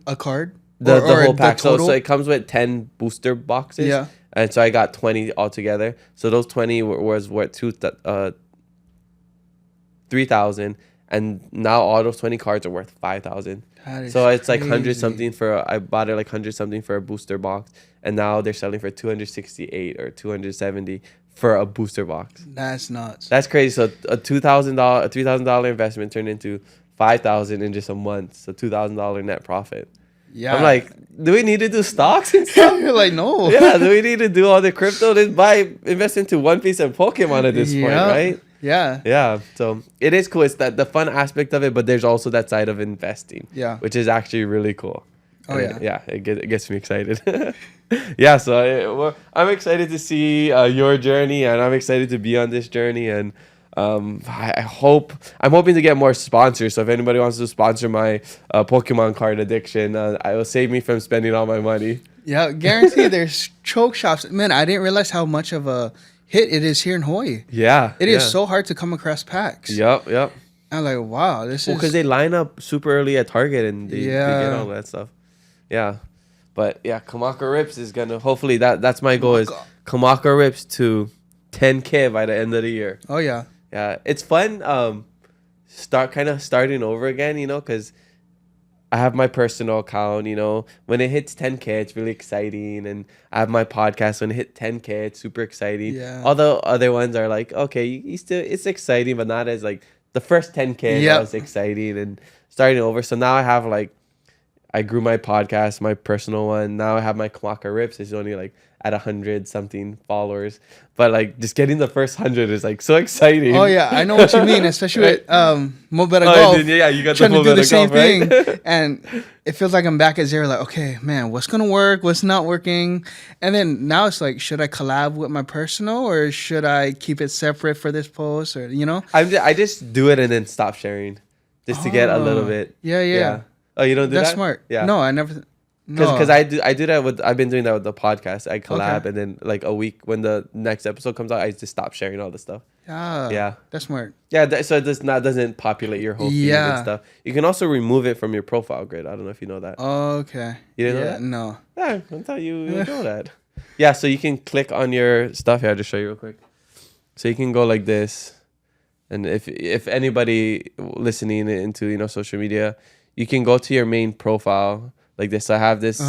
A card? The whole pack. So it comes with 10 booster boxes. Yeah. And so I got 20 altogether. So those 20 was worth 3,000, and now all those 20 cards are worth 5,000. So it's like 100 something I bought it like 100 something for a booster box, and now they're selling for 268 or 270 for a booster box. That's nuts. That's crazy. So a $3,000 investment turned into $5,000 in just a month. So $2,000 net profit. Yeah. I'm like, do we need to do stocks and stuff? You're like, no. Yeah, do we need to do all the crypto? Just invest into One Piece and Pokemon at this point, right? Yeah. Yeah. So it is cool. It's the fun aspect of it, but there's also that side of investing. Yeah. Which is actually really cool. Oh, yeah. Yeah, it gets me excited. Yeah, so I'm excited to see your journey, and I'm excited to be on this journey, and I'm hoping to get more sponsors. So if anybody wants to sponsor my Pokemon card addiction, it will save me from spending all my money. Yeah, guarantee there's choke shops. Man, I didn't realize how much of a hit it is here in Hawaii. Yeah. It is so hard to come across packs. Yep. I'm like, wow, this is... because they line up super early at Target and they get all that stuff. Yeah. But yeah, Kamaka Rips is going to... hopefully, that's my goal is Kamaka Rips to 10K by the end of the year. Oh, yeah. Yeah, it's fun starting over again, because I have my personal account, when it hits 10K, it's really exciting. And I have my podcast. When it hit 10K, it's super exciting. Yeah. Although other ones are like, okay, it's exciting, but not as like the first 10K was exciting and starting over. So now I have I grew my podcast, my personal one. Now I have my Kamaka Rips. It's only at 100 something followers, but just getting the first 100 is so exciting. Oh yeah, I know what you mean, especially with Bettah Golf. Yeah, you got trying to do the same thing, right? And it feels like I'm back at zero. Like, okay, man, what's gonna work? What's not working? And then now it's like, should I collab with my personal or should I keep it separate for this post? Or I just do it and then stop sharing, just to get a little bit. Yeah. Oh, you don't do that? That's smart. Yeah. No, I never. Because I do that I've been doing that with the podcast. I collab and then a week when the next episode comes out, I just stop sharing all the stuff. Yeah. That's smart. Yeah, so it doesn't populate your whole feed and stuff. You can also remove it from your profile grid. I don't know if you know that. Okay. You didn't know that? No. Yeah, I thought you know that. Yeah, so you can click on your stuff here. I'll just show you real quick. So you can go like this, and if anybody listening into social media, you can go to your main profile like this. So I have this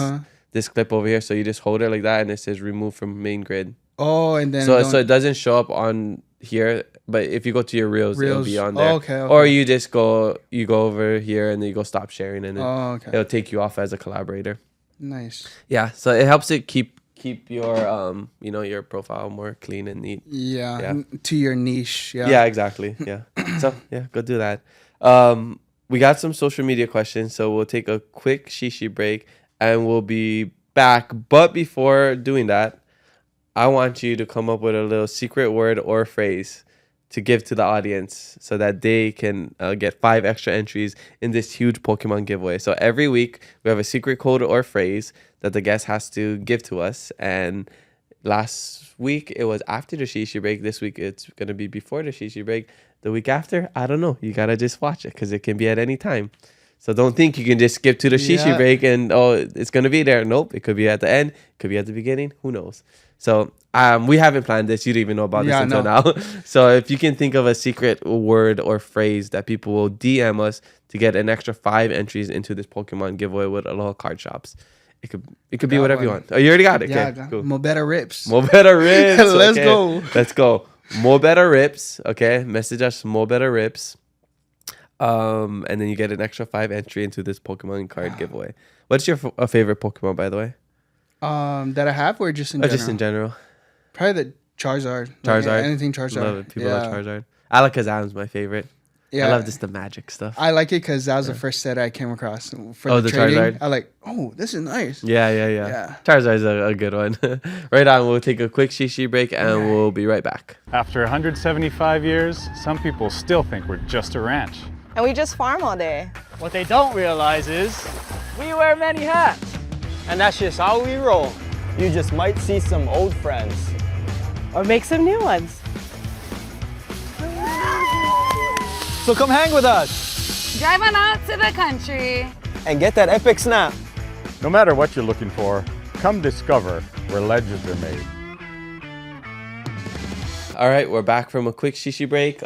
this clip over here. So you just hold it like that, and it says remove from main grid. Oh, and then so it doesn't show up on here, but if you go to your reels. It'll be on there. Okay. Or you just go over here and then you go stop sharing, and then it'll take you off as a collaborator. Nice. Yeah, so it helps it keep your your profile more clean and neat. Yeah. To your niche. Yeah. Yeah, exactly. Yeah. So yeah, go do that. We got some social media questions, so we'll take a quick shishi break and we'll be back. But before doing that, I want you to come up with a little secret word or phrase to give to the audience so that they can get 5 extra entries in this huge Pokemon giveaway. So every week we have a secret code or phrase that the guest has to give to us. And last week it was after the shishi break. This week it's going to be before the shishi break. The week after, I don't know. You got to just watch it because it can be at any time. So don't think you can just skip to the shishi break and, it's going to be there. Nope. It could be at the end. It could be at the beginning. Who knows? So we haven't planned this. You didn't even know about this until now. So if you can think of a secret word or phrase that people will DM us to get an extra 5 entries into this Pokemon giveaway with Aloha card shops. It could be whatever you want. Oh, you already got it? Yeah, okay, cool. Mo Bettah Rips. Let's go. Let's go. Mo Bettah Rips. Okay. Message us Mo Bettah Rips. And then you get an extra 5 entry into this Pokemon card giveaway. What's your favorite Pokemon, by the way? That I have, or just in general? Just in general. Probably the Charizard. Anything Charizard. Love it. People love Charizard. Alakazam's my favorite. Yeah. I love just the magic stuff. I like it because that was the first set I came across for the trading. Charizard. I like, this is nice. Yeah. Charizard's a good one. Right on. We'll take a quick shishi break and we'll be right back. After 175 years, some people still think we're just a ranch. And we just farm all day. What they don't realize is we wear many hats. And that's just how we roll. You just might see some old friends. Or make some new ones. So come hang with us. Drive on out to the country. And get that epic snap. No matter what you're looking for, come discover where legends are made. All right, we're back from a quick shishi break.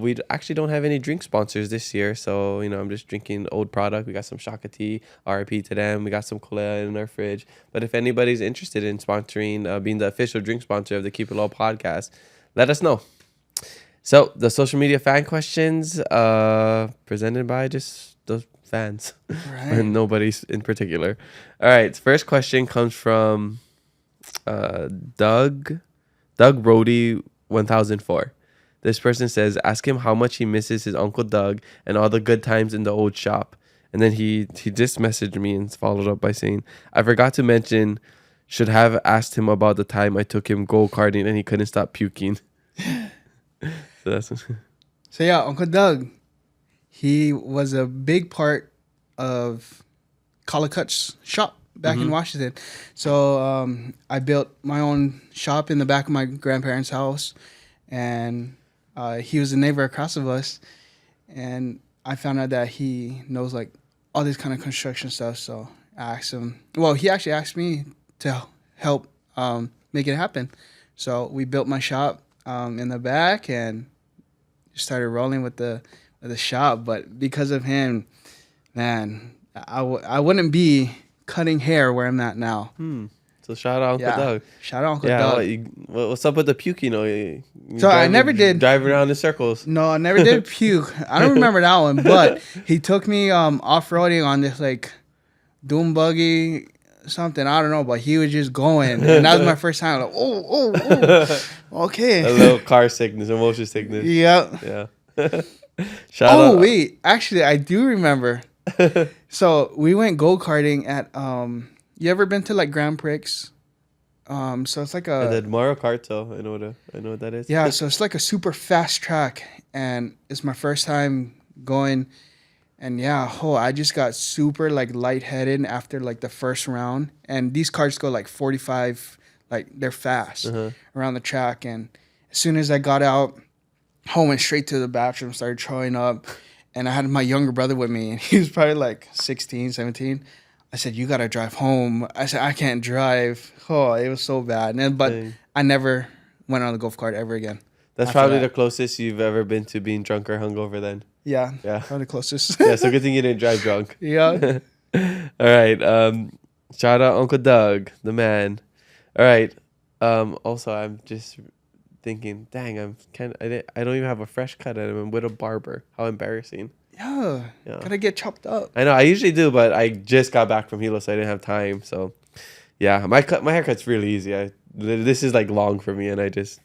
We actually don't have any drink sponsors this year, so I'm just drinking old product. We got some Shaka tea, RIP to them. We got some Kolea in our fridge. But if anybody's interested in sponsoring, being the official drink sponsor of the Keep It Low podcast, let us know. So the social media fan questions, presented by just the fans, Right. and nobody in particular. All right, first question comes from Doug Brody 1004. This person says, ask him how much he misses his Uncle Doug and all the good times in the old shop. And then he just messaged me and followed up by saying, I forgot to mention, should have asked him about the time I took him go-karting and he couldn't stop puking. So yeah, Uncle Doug, he was a big part of Collicut's shop back in Washington. So I built my own shop in the back of my grandparents' house, and he was a neighbor across of us, and I found out that he knows like all this kind of construction stuff. So I asked him. Well, he actually asked me to help make it happen. So we built my shop in the back and started rolling with the shop. But because of him, man, I wouldn't be cutting hair where I'm at now. So shout out Uncle Doug. Shout out Uncle Doug. What's up with the puking? I never did drive around in circles. No, I never did puke. I don't remember that one, but he took me off-roading on this like doom buggy something. I don't know, but he was just going, and that was my first time. Like, oh, okay. A little car sickness, motion sickness. Yep. Yeah. Shout out. Wait, actually, I do remember. So we went go-karting at you ever been to like Grand Prix? So it's like I did Mario Kart, so I know what that is. Yeah, so it's like a super fast track, and it's my first time going, and I just got super like lightheaded after like the first round, and these cars go like 45, like they're fast around the track, and as soon as I got out, I went straight to the bathroom, started throwing up, and I had my younger brother with me, and he was probably like 16, 17. I said, you got to drive home. I said, I can't drive. Oh, it was so bad. But I never went on the golf cart ever again. That's probably the closest you've ever been to being drunk or hungover then. Yeah. Yeah. Probably the closest. Yeah, so good thing you didn't drive drunk. Yeah. All right. Shout out Uncle Doug, the man. All right. Also, I'm just thinking, dang, I don't even have a fresh cut and I'm with a barber. How embarrassing. Yeah. Gotta get chopped up. I know. I usually do, but I just got back from Hilo, so I didn't have time. So, yeah, my haircut's really easy. This is like long for me, and I just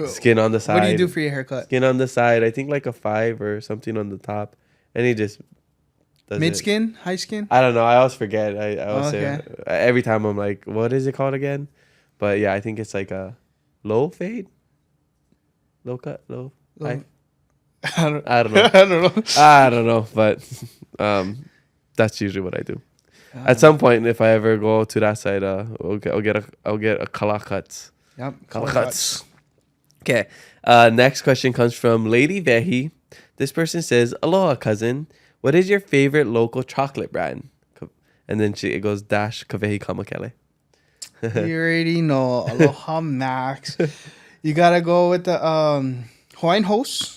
skin on the side. What do you do for your haircut? Skin on the side. I think like a 5 or something on the top, and he just does mid skin, high skin. I don't know. I always forget. I always say every time I'm like, what is it called again? But yeah, I think it's like a low fade, low cut, low. High. I don't know. I don't know, but that's usually what I do. At some point, if I ever go to that side, I'll get a kala cuts. Yep, kala cuts. Okay. Next question comes from Lady Vehi. This person says, "Aloha, cousin. What is your favorite local chocolate brand?" And then it goes dash kavehi kamakele. You already know Aloha Max. You gotta go with the Hawaiian Host.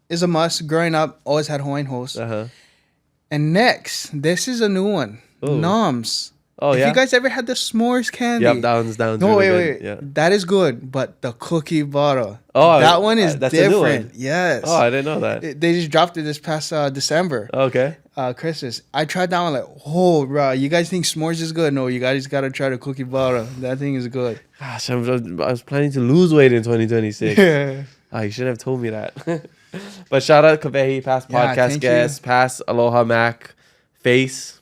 Is a must. Growing up, always had Hawaiian Host. And next, this is a new one. Ooh. Noms. Oh, If you guys ever had the s'mores candy. Yep, that one's down. No, really wait. good. Yeah. That is good, but the cookie butter. Oh, that one is that's a new different. one. Yes. Oh, I didn't know that. They just dropped it this past December. Okay. Christmas. I tried that one like, oh, bro, you guys think s'mores is good? No, you guys got to try the cookie butter. That thing is good. Gosh, I was planning to lose weight in 2026. Yeah. Oh, you should have told me that. But shout out Kavehi, past podcast guest, past Aloha Mac face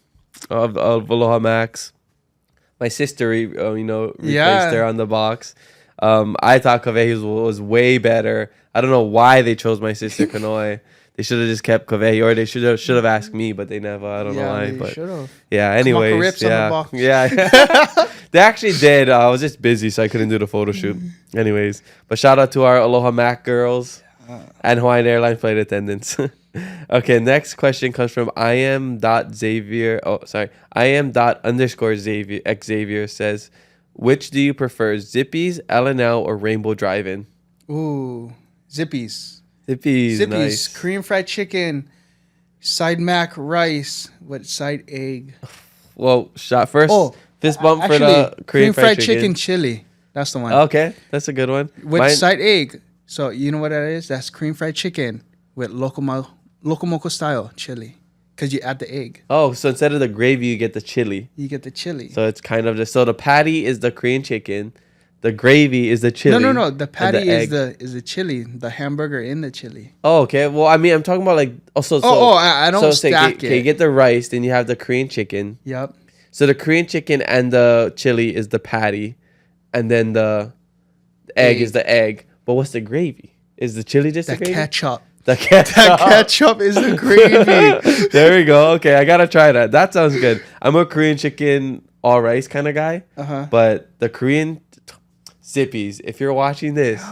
of Aloha Max. My sister, replaced her on the box. I thought Kavehi was way better. I don't know why they chose my sister Kanoi. They should have just kept Kavehi, or they should have asked me, but they never. I don't know why. But yeah, anyways, yeah. They actually did. I was just busy, so I couldn't do the photo shoot. Anyways, but shout out to our Aloha Mac girls and Hawaiian Airlines flight attendants. Okay, next question comes from I am.Xavier. Oh, sorry. I am._Xavier says, which do you prefer, Zippy's, L&L, or Rainbow Drive-In? Ooh, Zippies. Zippies, Zippies, nice. Korean fried chicken, side mac rice with side egg. Well, shot first. Oh, fist bump actually, for the Korean fried chicken. chili. That's the one. Okay, that's a good one. With Mine- side egg. So you know what that is? That's Korean fried chicken with locomoco style chili. Because you add the egg. Oh, so instead of the gravy, you get the chili. You get the chili. So it's kind of just, so the patty is the Korean chicken, the gravy is the chili. No. The and patty egg. is the chili, the hamburger in the chili. Oh, okay. Well, I mean, I'm talking about like also. I don't say, stack okay, you it. get the rice, then you have the Korean chicken. Yep. So the Korean chicken and the chili is the patty, and then the egg is the egg. But what's the gravy? Is the chili just The the gravy? ketchup. The ketchup. That ketchup is the gravy. There we go. Okay, I gotta try that. That sounds good. I'm a Korean chicken all rice kind of guy. But the Korean Zippies, if you're watching this,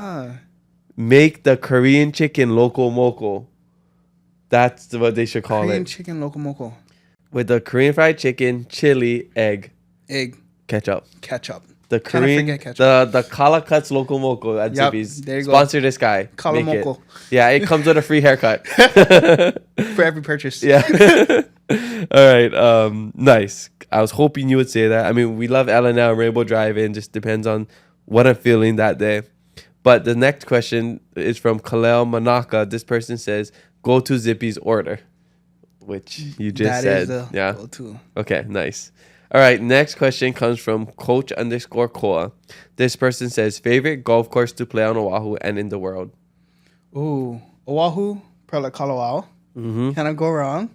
make the Korean chicken loco moco. That's what they should call Korean it. chicken locomoco. With the Korean fried chicken, chili, egg, Egg. ketchup. Ketchup. The Kinda Korean, forget ketchup. the Kala Cuts Loco Moco at Yep, Zippies. there you go. Sponsor this guy. Kala Make it. Moco. Yeah, it comes with a free haircut. For every purchase. Yeah. All right. Nice. I was hoping you would say that. I mean, we love Ella now, Rainbow Drive-In. Just depends on what I'm feeling that day. But the next question is from Kalel Manaka. This person says, go to Zippy's order, which you just That said. is the Yeah. go-to. Okay, nice. All right, next question comes from Coach_Koa. This person says, favorite golf course to play on Oahu and in the world? Ooh. Oahu, probably Kalawao. Cannot go wrong.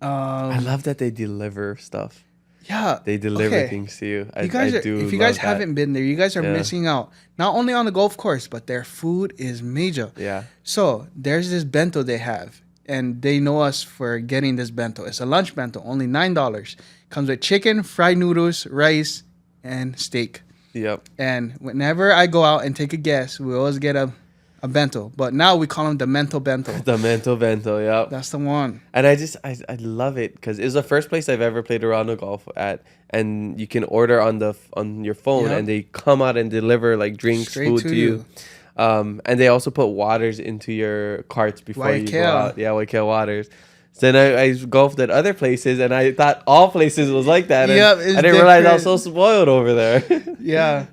I love that they deliver stuff. Yeah. They deliver okay. things to you. You guys I do if you love guys that. haven't been there, you guys are Yeah. missing out. Not only on the golf course, but their food is major. Yeah. So there's this bento they have, and they know us for getting this bento. It's a lunch bento, only $9. Comes with chicken, fried noodles, rice, and steak. Yep. And whenever I go out and take a guess, we always get a bento. But now we call them the mental bento. The mental bento, yep. That's the one. And I love it because it's the first place I've ever played around the golf at, and you can order on your phone, Yep. and they come out and deliver like drinks, Straight food to to you. And they also put waters into your carts before you go Waikea. out. Yeah, Waikea waters. So then I golfed at other places, and I thought all places was like that. And Yep, I it's didn't realize I was so different. spoiled over there. Yeah.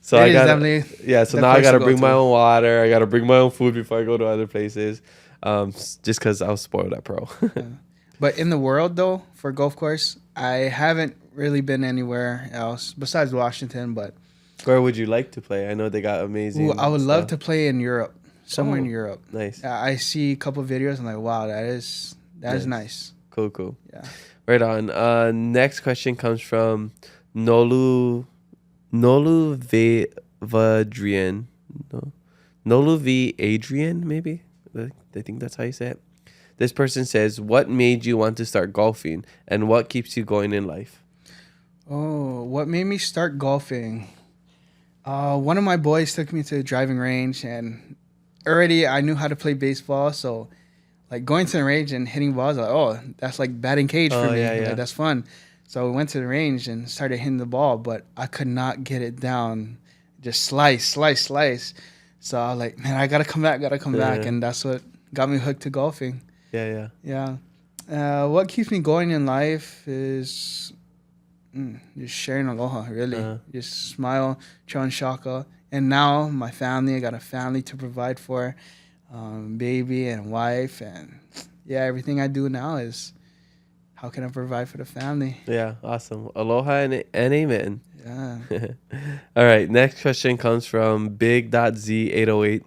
So It I is got definitely so the now I place to gotta go bring my to. own water. I gotta bring my own food before I go to other places. Just because I was spoiled at pro. But in the world, though, for golf course, I haven't really been anywhere else besides Washington. But Where would you like to play? I know they got amazing. ooh, I would love stuff. to play in Europe, somewhere in Oh, Europe. Nice. I see a couple videos. I'm like, wow, that is nice. Cool. Yeah. Right on. Next question comes from Nolu Vadrian. No. Nolu V Adrian, maybe? I think that's how you say it. This person says, what made you want to start golfing and what keeps you going in life? Oh, what made me start golfing? One of my boys took me to the driving range, and already I knew how to play baseball. So, like going to the range and hitting balls, like, oh, that's like batting cage for Oh, me. yeah, Like, yeah. that's fun. So we went to the range and started hitting the ball, but I could not get it down. Just slice. So I was like, man, I gotta come back, Yeah. and that's what got me hooked to golfing. Yeah. Yeah. What keeps me going in life is just sharing aloha, really. Just smile, chon shaka. And now my family, I got a family to provide for, baby and wife. And yeah, everything I do now is how can I provide for the family? Yeah, awesome. Aloha and amen. Yeah. All right, next question comes from Big.Z808.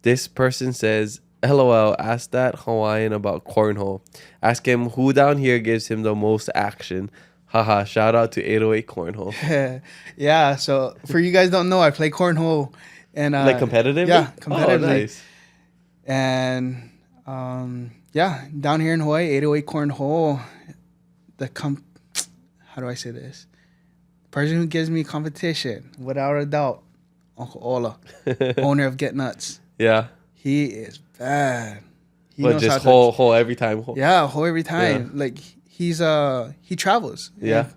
This person says, LOL, ask that Hawaiian about cornhole. Ask him who down here gives him the most action. Haha, shout out to 808 Cornhole. Yeah, so for you guys don't know, I play cornhole. And Like competitively? Yeah, competitively. Oh, nice. And yeah, down here in Hawaii, 808 Cornhole, how do I say this? Person who gives me competition, without a doubt, Uncle Ola, owner of Get Nuts. Yeah. He is bad. He But knows just how to- whole every time. Yeah, whole every time. Like he travels. Yeah.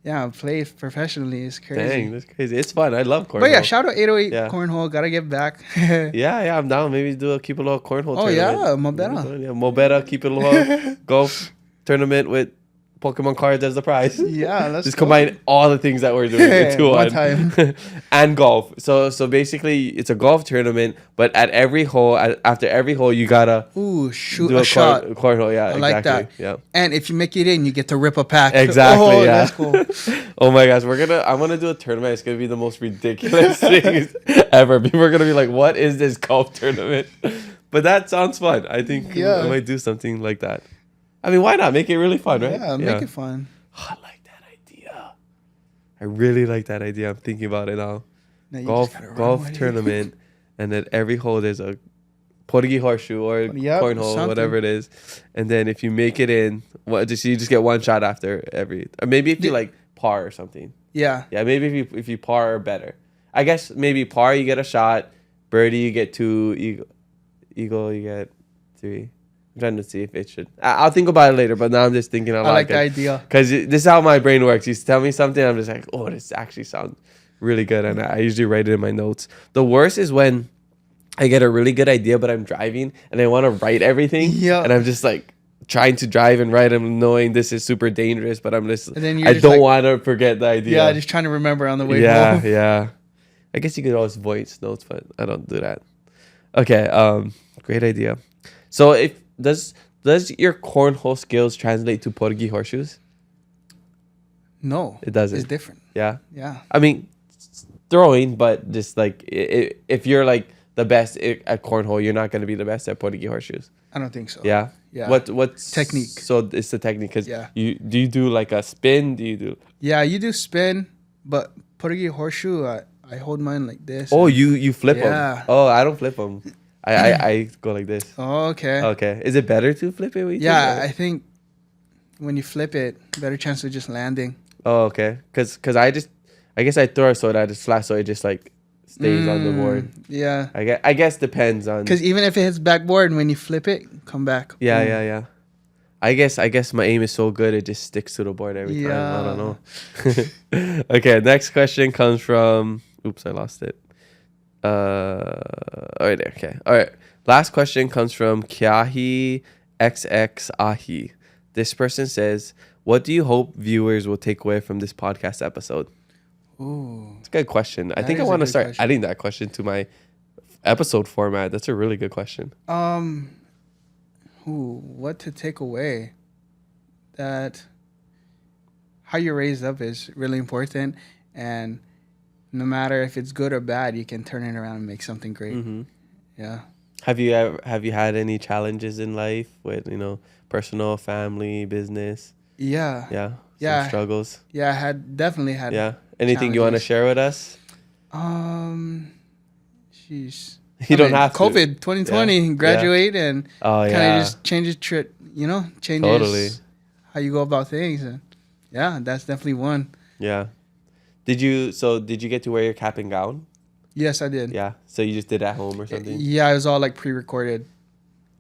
Yeah, play professionally is crazy. Dang, that's crazy. It's fun. I love cornhole. But yeah, shout out 808 Yeah. Cornhole. Gotta get back. Yeah, I'm down. Maybe keep a little cornhole Oh, tournament. yeah, mo better. Yeah, mo better. Keep it a little golf tournament with Pokemon cards as the prize. Yeah, let's just go. combine all the things that we're doing into One one time. and golf. So basically, it's a golf tournament, but at every hole, after every hole, you gotta Ooh, shoot do a shot. cornhole. Yeah, I like that. Yeah, And if you make it in, you get to rip a pack. exactly. Oh, yeah, that's cool. Oh my gosh, I want to do a tournament. It's gonna be the most ridiculous things ever. People are gonna be like, "What is this golf tournament?" But that sounds fun. I think I might do something like that. I mean, why not? Make it really fun, right? Yeah, make it fun. Oh, I like that idea. I really like that idea. I'm thinking about it now. Now you Golf just gotta run golf with it. tournament, and then every hole there's a porgy horseshoe or cornhole, something. whatever it is. And then if you make it in, you just get one shot after every. Or maybe if you like par or something. Yeah. Yeah, maybe if you par or better. I guess maybe par you get a shot, birdie you get 2, eagle you get 3. I'm trying to see if it should. I'll think about it later, but now I'm just thinking I like the idea. because this is how my brain works. You tell me something, I'm just like, oh, this actually sounds really good, and I usually write it in my notes. The worst is when I get a really good idea, but I'm driving and I want to write everything, and I'm just like trying to drive and write. I'm knowing this is super dangerous, but I'm just. And then you're I just don't like- want to forget the idea. Yeah, just trying to remember on the way Yeah, home. yeah. I guess you could always voice notes, but I don't do that. Okay, great idea. So if does your cornhole skills translate to porgy horseshoes? No, It doesn't. It's different. Yeah. Yeah. I mean, throwing, but just like if you're like the best at cornhole, you're not going to be the best at porgy horseshoes. I don't think so. Yeah. Yeah. What's Technique. So it's the technique because Yeah. you do like a spin? Do you do? Yeah, you do spin, but porgy horseshoe, I hold mine like this. Oh, and- you flip them. Yeah. Oh, I don't flip them. I go like this. Oh, okay. Okay. Is it better to flip it? Yeah, I think when you flip it, better chance of just landing. Oh, okay. Cause I guess I throw it so that I just flat so it just like stays on the board. Yeah. I guess depends on. Because even if it hits backboard, when you flip it, come back. Yeah, Boom. yeah. I guess my aim is so good it just sticks to the board every time. I don't know. Okay, next question comes from. Oops, I lost it. Right there. Okay. All right. Last question comes from Kiahi XX Ahi. This person says, "What do you hope viewers will take away from this podcast episode?" Ooh. It's a good question. I think I is a want to good start question. adding that question to my episode format. That's a really good question. What to take away? That how you're raised up is really important, and no matter if it's good or bad, you can turn it around and make something great. Mm-hmm. Yeah. Have you had any challenges in life with personal, family, business? Yeah. Yeah. Yeah. Some struggles. Yeah, I definitely had. Yeah. Anything you want to challenges. share with us? Sheesh. You don't have to. COVID 2020, Yeah. graduate and Oh kind of yeah. just changes changes Totally. how you go about things. And yeah, that's definitely one. Yeah. Did you get to wear your cap and gown? Yes, I did. Yeah. So you just did at home or something? Yeah, it was all like pre-recorded.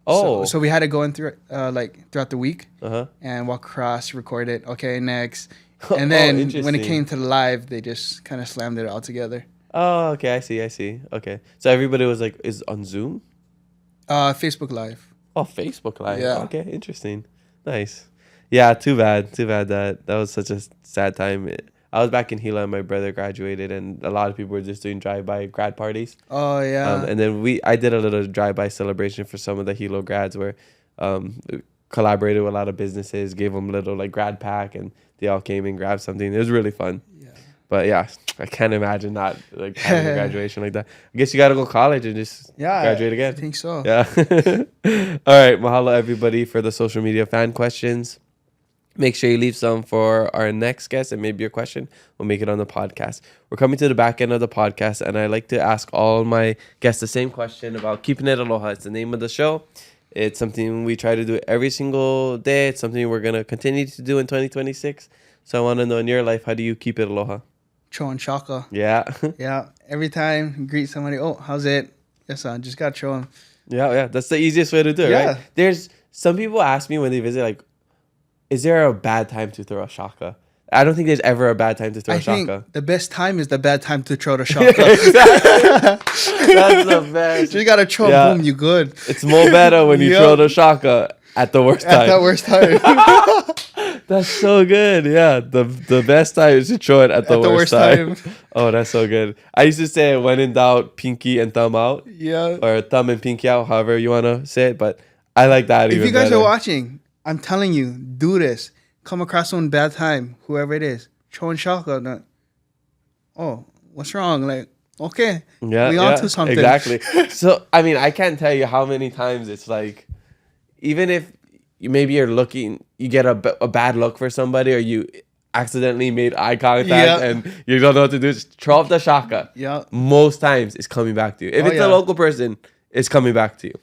Oh. So we had to go in through throughout the week Uh-huh. and walk across, record it. Okay, next. Oh, And then when it interesting. came to the live, they just kind of slammed it all together. Oh, okay. I see. Okay. So everybody was like, is on Zoom? Facebook Live. Oh, Facebook Live. Yeah. Okay, interesting. Nice. Yeah, too bad that was such a sad time. I was back in Gila and my brother graduated and a lot of people were just doing drive-by grad parties. Oh yeah. And then I did a little drive-by celebration for some of the Hilo grads where collaborated with a lot of businesses, gave them a little like grad pack and they all came and grabbed something. It was really fun. Yeah. But yeah, I can't imagine not like having a graduation like that. I guess you got to go to college and just graduate again. I think so. Yeah. All right. Mahalo, everybody, for the social media fan questions. Make sure you leave some for our next guest and maybe your question will make it on the podcast. We're coming to the back end of the podcast and I like to ask all my guests the same question about keeping it aloha. It's the name of the show. It's something we try to do every single day. It's something we're going to continue to do in 2026. So I want to know in your life, how do you keep it aloha? Cho and Shaka. Yeah. Yeah. Every time you greet somebody, oh, how's it? Yes, I just got show them. Yeah. That's the easiest way to do it, Yeah. right? There's some people ask me when they visit, like, is there a bad time to throw a shaka? I don't think there's ever a bad time to throw I a think shaka. the best time is the bad time to throw the shaka. That's the best. You gotta throw, Yeah. boom, you good. It's more better when you Yep. throw the shaka at the worst At time. that worst time. That's so good. Yeah, the best time is to throw it at the worst time. Oh, that's so good. I used to say when in doubt, pinky and thumb out, Yeah. or thumb and pinky out, however you want to say it. But I like that If even you guys better. are watching, I'm telling you, do this. Come across one bad time, whoever it is, throwing shaka. Oh, what's wrong? Like, okay, Yeah, we on to something. Exactly. So, I mean, I can't tell you how many times it's like, even if maybe you're looking, you get a bad look for somebody, or you accidentally made eye contact Yeah. and you don't know what to do, just throw up the shaka. Yeah. Most times it's coming back to you. If Oh, it's yeah. a local person, it's coming back to you.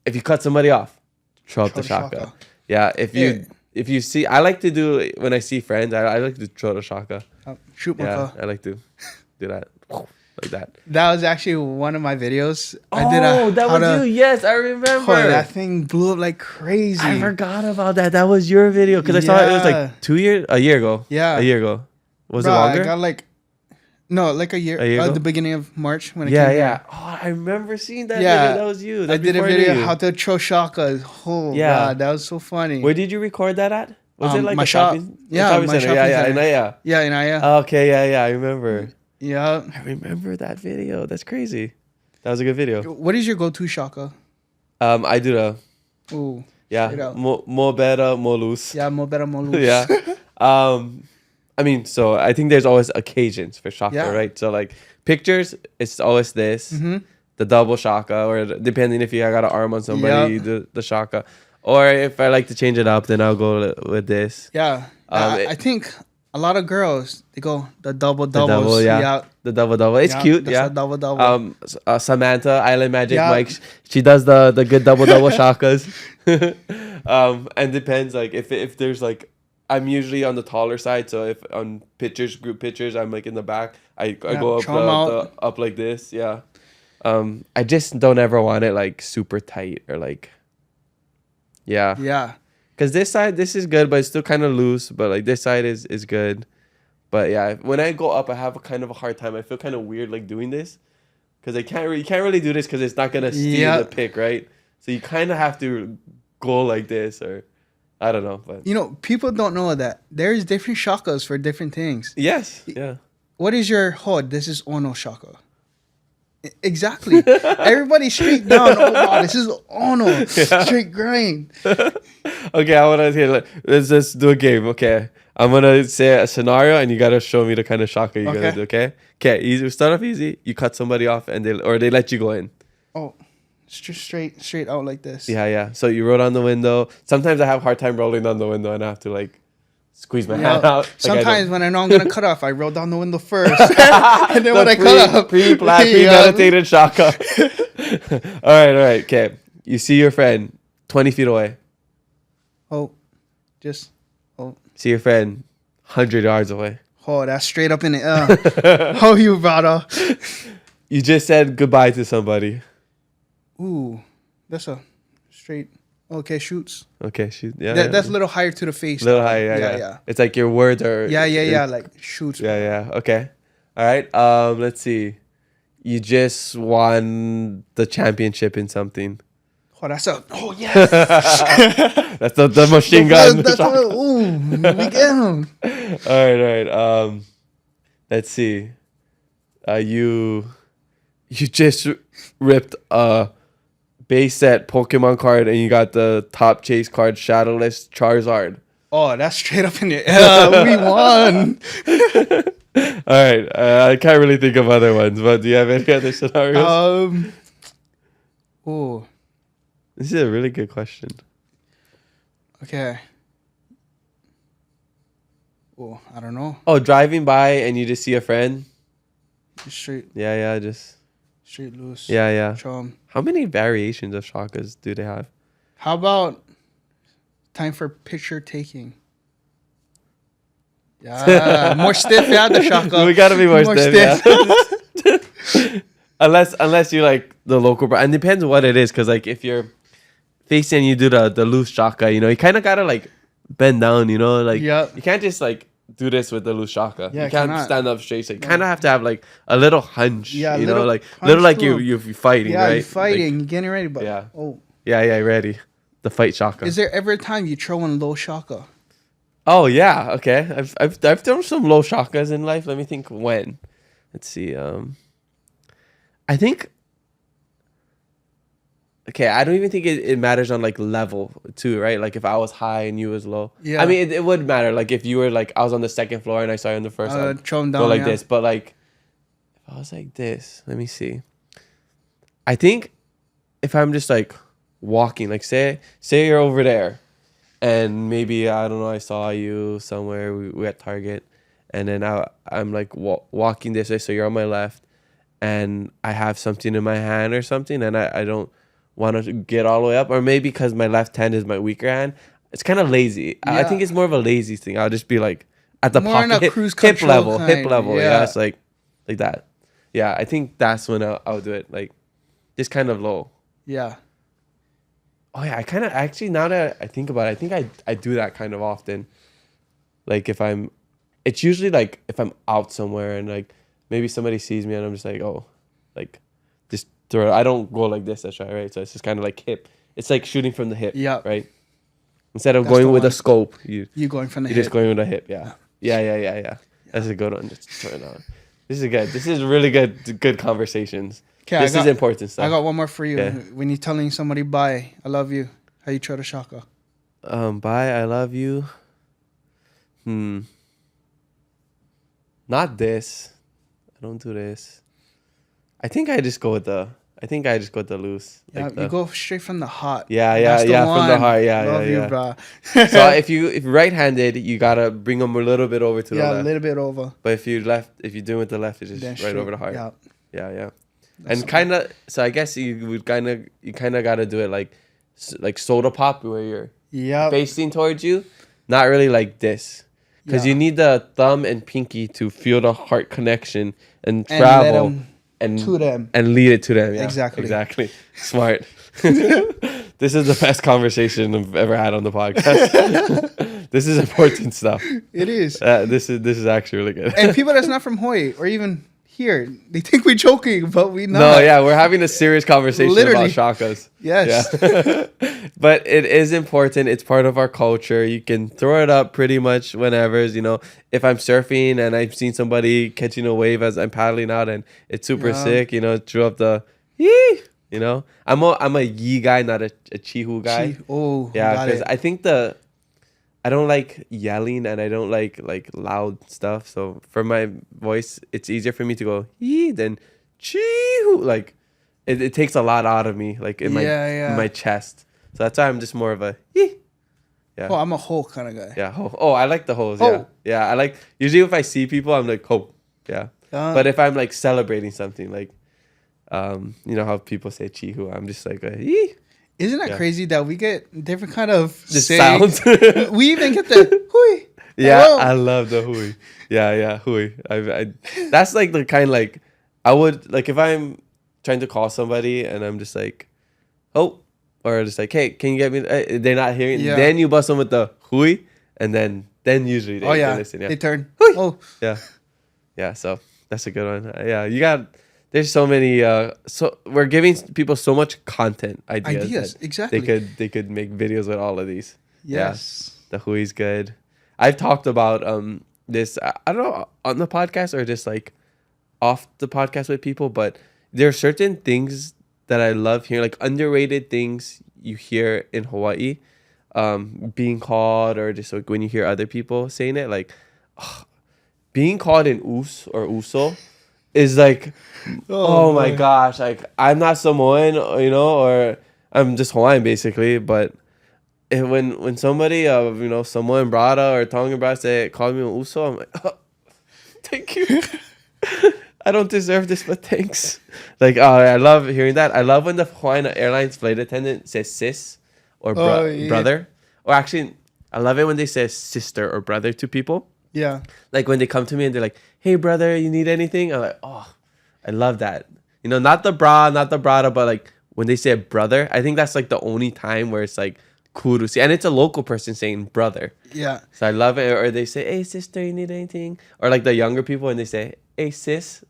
If you cut somebody off, throw up the Throw the shaka. shaka. Yeah. Yeah. If you see, I like to do when I see friends, I like to throw the shaka. Shoot my Yeah, car. I like to do that like that. That was actually one of my videos. That was you. Yes, I remember. Oh, that thing blew up like crazy. I forgot about that. That was your video because I saw it was Yeah. like a year ago. Yeah. A year ago. Was Bruh, it longer? I got like a year ago? at the beginning of March when it Yeah, came yeah. here. Oh, I remember seeing that Yeah. video. That was you. I That's did a before I knew video you. how to throw shaka. Oh, Yeah. God, that was so funny. Where did you record that at? Was it like my a shop. shopping? Yeah, shopping my center. shopping Yeah, center. yeah. Yeah, and I Okay, yeah. I remember. yeah. I remember that video. That's crazy. That was a good video. What is your go-to shaka? I do the Ooh, straight yeah up. more better, more loose. Yeah, more better, more loose. Yeah. I mean, so I think there's always occasions for shaka, Yeah. right? So like pictures, it's always this, the double shaka, or depending if you got an arm on somebody, the shaka. Or if I like to change it up, then I'll go with this. Yeah. I think a lot of girls, they go the double doubles. Double, yeah. Yeah. The double. It's cute, that's yeah. a double. Samantha, Island Magic Yeah. Mike, she does the good double shakas. And depends, like if there's like, I'm usually on the taller side, so if on group pictures, I'm like in the back. I go up like this, yeah. I just don't ever want it like super tight or like, yeah. Yeah. Because this is good, but it's still kind of loose. But like this side is good. But yeah, when I go up, I have a kind of a hard time. I feel kind of weird like doing this, because you can't really do this because it's not gonna steal the pick, right? So you kind of have to go like this, or I don't know. But You know, people don't know that there's different shakas for different things. yes, yeah. What is your hod? This is Ono shaka. Exactly. Everybody straight down. Oh wow, this is Ono. Straight grind. Okay, I want to hear. Let's just do a game. Okay, I'm gonna say a scenario, and you gotta show me the kind of shaka you're gonna do. Okay. Okay. Easy. Start off easy. You cut somebody off, and they let you go in. Oh, straight out like this. Yeah. So you roll down the window. Sometimes I have a hard time rolling down the window, and I have to like squeeze my hand out. Sometimes when I know I'm gonna cut off, I roll down the window first, and then when I cut off, premeditated shaka. All right. Okay. You see your friend 20 feet away. See your friend 100 yards away. Oh, that's straight up in the air. Oh, you brother. You just said goodbye to somebody. Ooh, that's a straight. Okay, shoots. Okay, shoot. Yeah, That's a little higher to the face. a little higher. Yeah. It's like your words are. Yeah. Like shoots. Yeah. Okay. All right. Let's see. You just won the championship in something. Oh, that's a. Oh yes. That's the machine gun. That's ooh, we get him. All right. Let's see. You just ripped a base set Pokémon card, and you got the top chase card, Shadowless Charizard. Oh, that's straight up in the air. We won. All right. I can't really think of other ones, but do you have any other scenarios? Oh. This is a really good question. Okay. Oh, I don't know. Oh, driving by and you just see a friend. Straight Just loose. yeah. Chum. How many variations of shakas do they have? How about time for picture taking? Yeah, more stiff. Yeah, the shaka. We gotta be more stiff. Yeah. unless you like the local brand. And depends on what it is, because like if you're facing, you do the loose shaka. You know, you kind of gotta like bend down. You know, like Yeah. you can't just like do this with the loose shaka. Yeah, you can't cannot. stand up straight. So you kind of have to have like a little hunch. Yeah, you know, little like hunch little like too. you're fighting, Yeah, right? you're fighting, Like, you're getting ready, but yeah. oh, yeah, ready. The fight shaka. is there ever a time you throw in low shaka? Oh yeah, okay. I've done some low shakas in life. Let me think when. Let's see. I think. Okay, I don't even think it matters on like level too, right? Like if I was high and you was low. Yeah. I mean, it would matter. Like if you were like I was on the second floor and I saw you on the first. I'd Throw 'em go down, like yeah. this, but like if I was like this, let me see. I think if I'm just like walking, like say you're over there, and maybe I don't know, I saw you somewhere. We at Target, and then I'm like walking this way, so you're on my left, and I have something in my hand or something, and I don't want to get all the way up, or maybe because my left hand is my weaker hand. It's kind of lazy. I Yeah. think it's more of a lazy thing. I'll just be like at the More in a pocket, cruise hip control level, hip kind, level. yeah. Yeah, it's like that. Yeah, I think that's when I'll do it. Like just kind of low. Yeah. Oh yeah, I kind of actually now that I think about it, I think I do that kind of often. Like if it's usually like if I'm out somewhere and like maybe somebody sees me and I'm just like, oh, like just throw it. I don't go like this. That's right. So it's just kind of like hip. It's like shooting from the hip. Yeah. Right. Instead of That's going the with a one. scope, you're Going from the just hip. going with a hip. Yeah. Yeah. That's a good one. Just throw it on. This is good. This is really good conversations. 'Kay, This is important stuff. I got one more for you. Yeah. When you're telling somebody bye, I love you, how you throw the shaka? Bye, I love you. Not this. I don't do this. I think I just go with the loose. Yeah, Like you go straight from the heart. Yeah, That's the from the one. heart. Yeah, love you, yeah. bro. So if you're right-handed, you gotta bring them a little bit over to the Yeah, a left. little bit over. But if you're doing with the left, it's just Then right straight. over the heart. Yeah. Yeah. That's And kind of, so I guess you kind of gotta do it like soda pop where you're Yeah. facing towards you, not really like this, because Yeah. you need the thumb and pinky to feel the heart connection and And travel let 'em and to them. and lead it to them. Yeah, Exactly. Smart. This is the best conversation I've ever had on the podcast. This is important stuff. It is. This is actually really good. And people that's not from Hawaii or even here, they think we're joking, but we not. No, yeah, we're having a serious conversation Literally. about shakas. Yes. Yeah. But it is important. It's part of our culture. You can throw it up pretty much whenever. You know, if I'm surfing and I've seen somebody catching a wave as I'm paddling out and it's super Yeah. sick, you know, throw up the yee. You know, I'm a yee guy, not a chihu guy. Oh, Yeah, got because it. I think I don't like yelling and I don't like loud stuff. So for my voice, it's easier for me to go yee than chee-hoo. Like it takes a lot out of me, like in my chest. So that's why I'm just more of a yee. Yeah. Oh, I'm a whole kind of guy. Yeah. Oh, I like the hoes. Ho. Yeah. Yeah. I like usually if I see people, I'm like ho. Yeah. But if I'm like celebrating something, like you know how people say chee-hoo, I'm just like a yee. Isn't that Yeah. crazy that we get different kind of Just sayings? sounds. We even get the hui. Yeah, Hello. I love the hui. Yeah, hui. I that's like the kind like I would like if I'm trying to call somebody and I'm just like, oh, or just like, hey, can you get me? They're not hearing. Yeah. Then you bust them with the hui, and then usually they, Oh yeah, they listen. Yeah, they turn. Hui. Oh, yeah. So that's a good one. Yeah, you got. There's so many. So we're giving people so much content ideas. that exactly. They could make videos with all of these. Yes. The hui's good. I've talked about this. I don't know on the podcast or just like off the podcast with people, but there are certain things that I love hearing, like underrated things you hear in Hawaii, being called or just like when you hear other people saying it, like being called an us or uso is like, oh my gosh, like I'm not Samoan, you know, or I'm just Hawaiian basically, but when somebody you know, Samoan brada or Tongan brada call me an uso, I'm like, oh, thank you. I don't deserve this, but thanks. Like, I love hearing that. I love when the Hawaiian Airlines flight attendant says sis or brother. Or actually, I love it when they say sister or brother to people. Yeah. Like when they come to me and they're like, hey, brother, you need anything? I'm like, oh, I love that. You know, not the brada, but like when they say brother, I think that's like the only time where it's like cool to see. And it's a local person saying brother. Yeah. So I love it. Or they say, hey, sister, you need anything? Or like the younger people, and they say, hey, sis.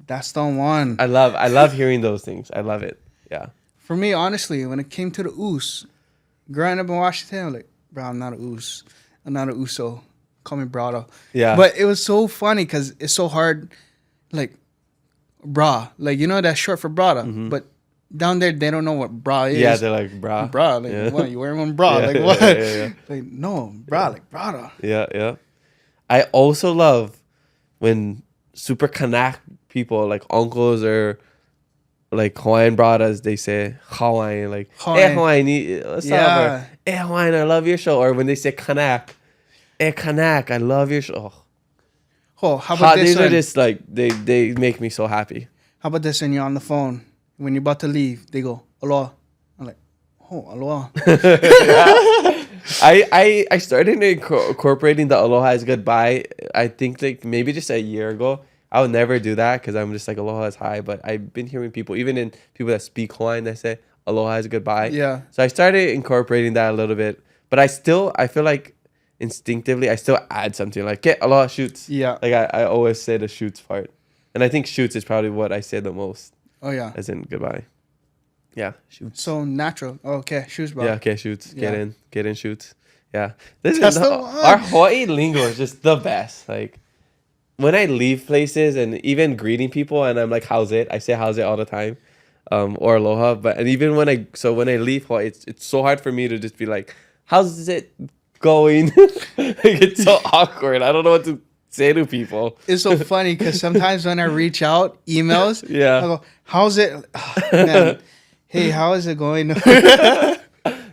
That's the one. I love hearing those things. I love it. Yeah. For me, honestly, when it came to the oos, growing up in Washington, I'm like, bro, I'm not a oos. I'm not a uso. Call me brado. Yeah. But it was so funny because it's so hard, like, bra. Like, you know, that's short for brada. Mm-hmm. But down there, they don't know what bra is. Yeah, they're like, bra. Bra. Like, Yeah. what? You wearing one bra? Yeah, Like, yeah, what? yeah. Like, no, bra. Like, brada. Yeah, yeah. I also love when super Kanak people, like uncles or like Hawaiian brothers, they say Hawaiian, like, hey Hawaiian, what's up? Or, hey Hawaiian, I love your show. Or when they say Kanak, hey Kanak, I love your show. Oh, how about this These one? are just like, they make me so happy. How about this when you're on the phone? When you're about to leave, they go, aloha. I'm like, oh, aloha. I started incorporating the aloha is goodbye. I think like maybe just a year ago. I would never do that because I'm just like aloha is hi. But I've been hearing people, even in people that speak Hawaiian, they say aloha is goodbye. Yeah. So I started incorporating that a little bit. But I feel like instinctively, I still add something like, get aloha shoots. Yeah. Like I always say the shoots part. And I think shoots is probably what I say the most. Oh, yeah. As in goodbye. Yeah, shoots. So natural. Oh, okay, shoes, bro. Yeah, okay, shoots. Get in, shoots. Yeah. That's the one. Our Hawaii lingo is just the best. Like, when I leave places and even greeting people and I'm like, how's it? I say how's it all the time. Or aloha. And even when I leave Hawaii, it's so hard for me to just be like, how's it going? Like, it's so awkward. I don't know what to say to people. It's so funny because sometimes when I reach out, emails, Yeah. I go, how's it? Oh, man. Hey, how is it going?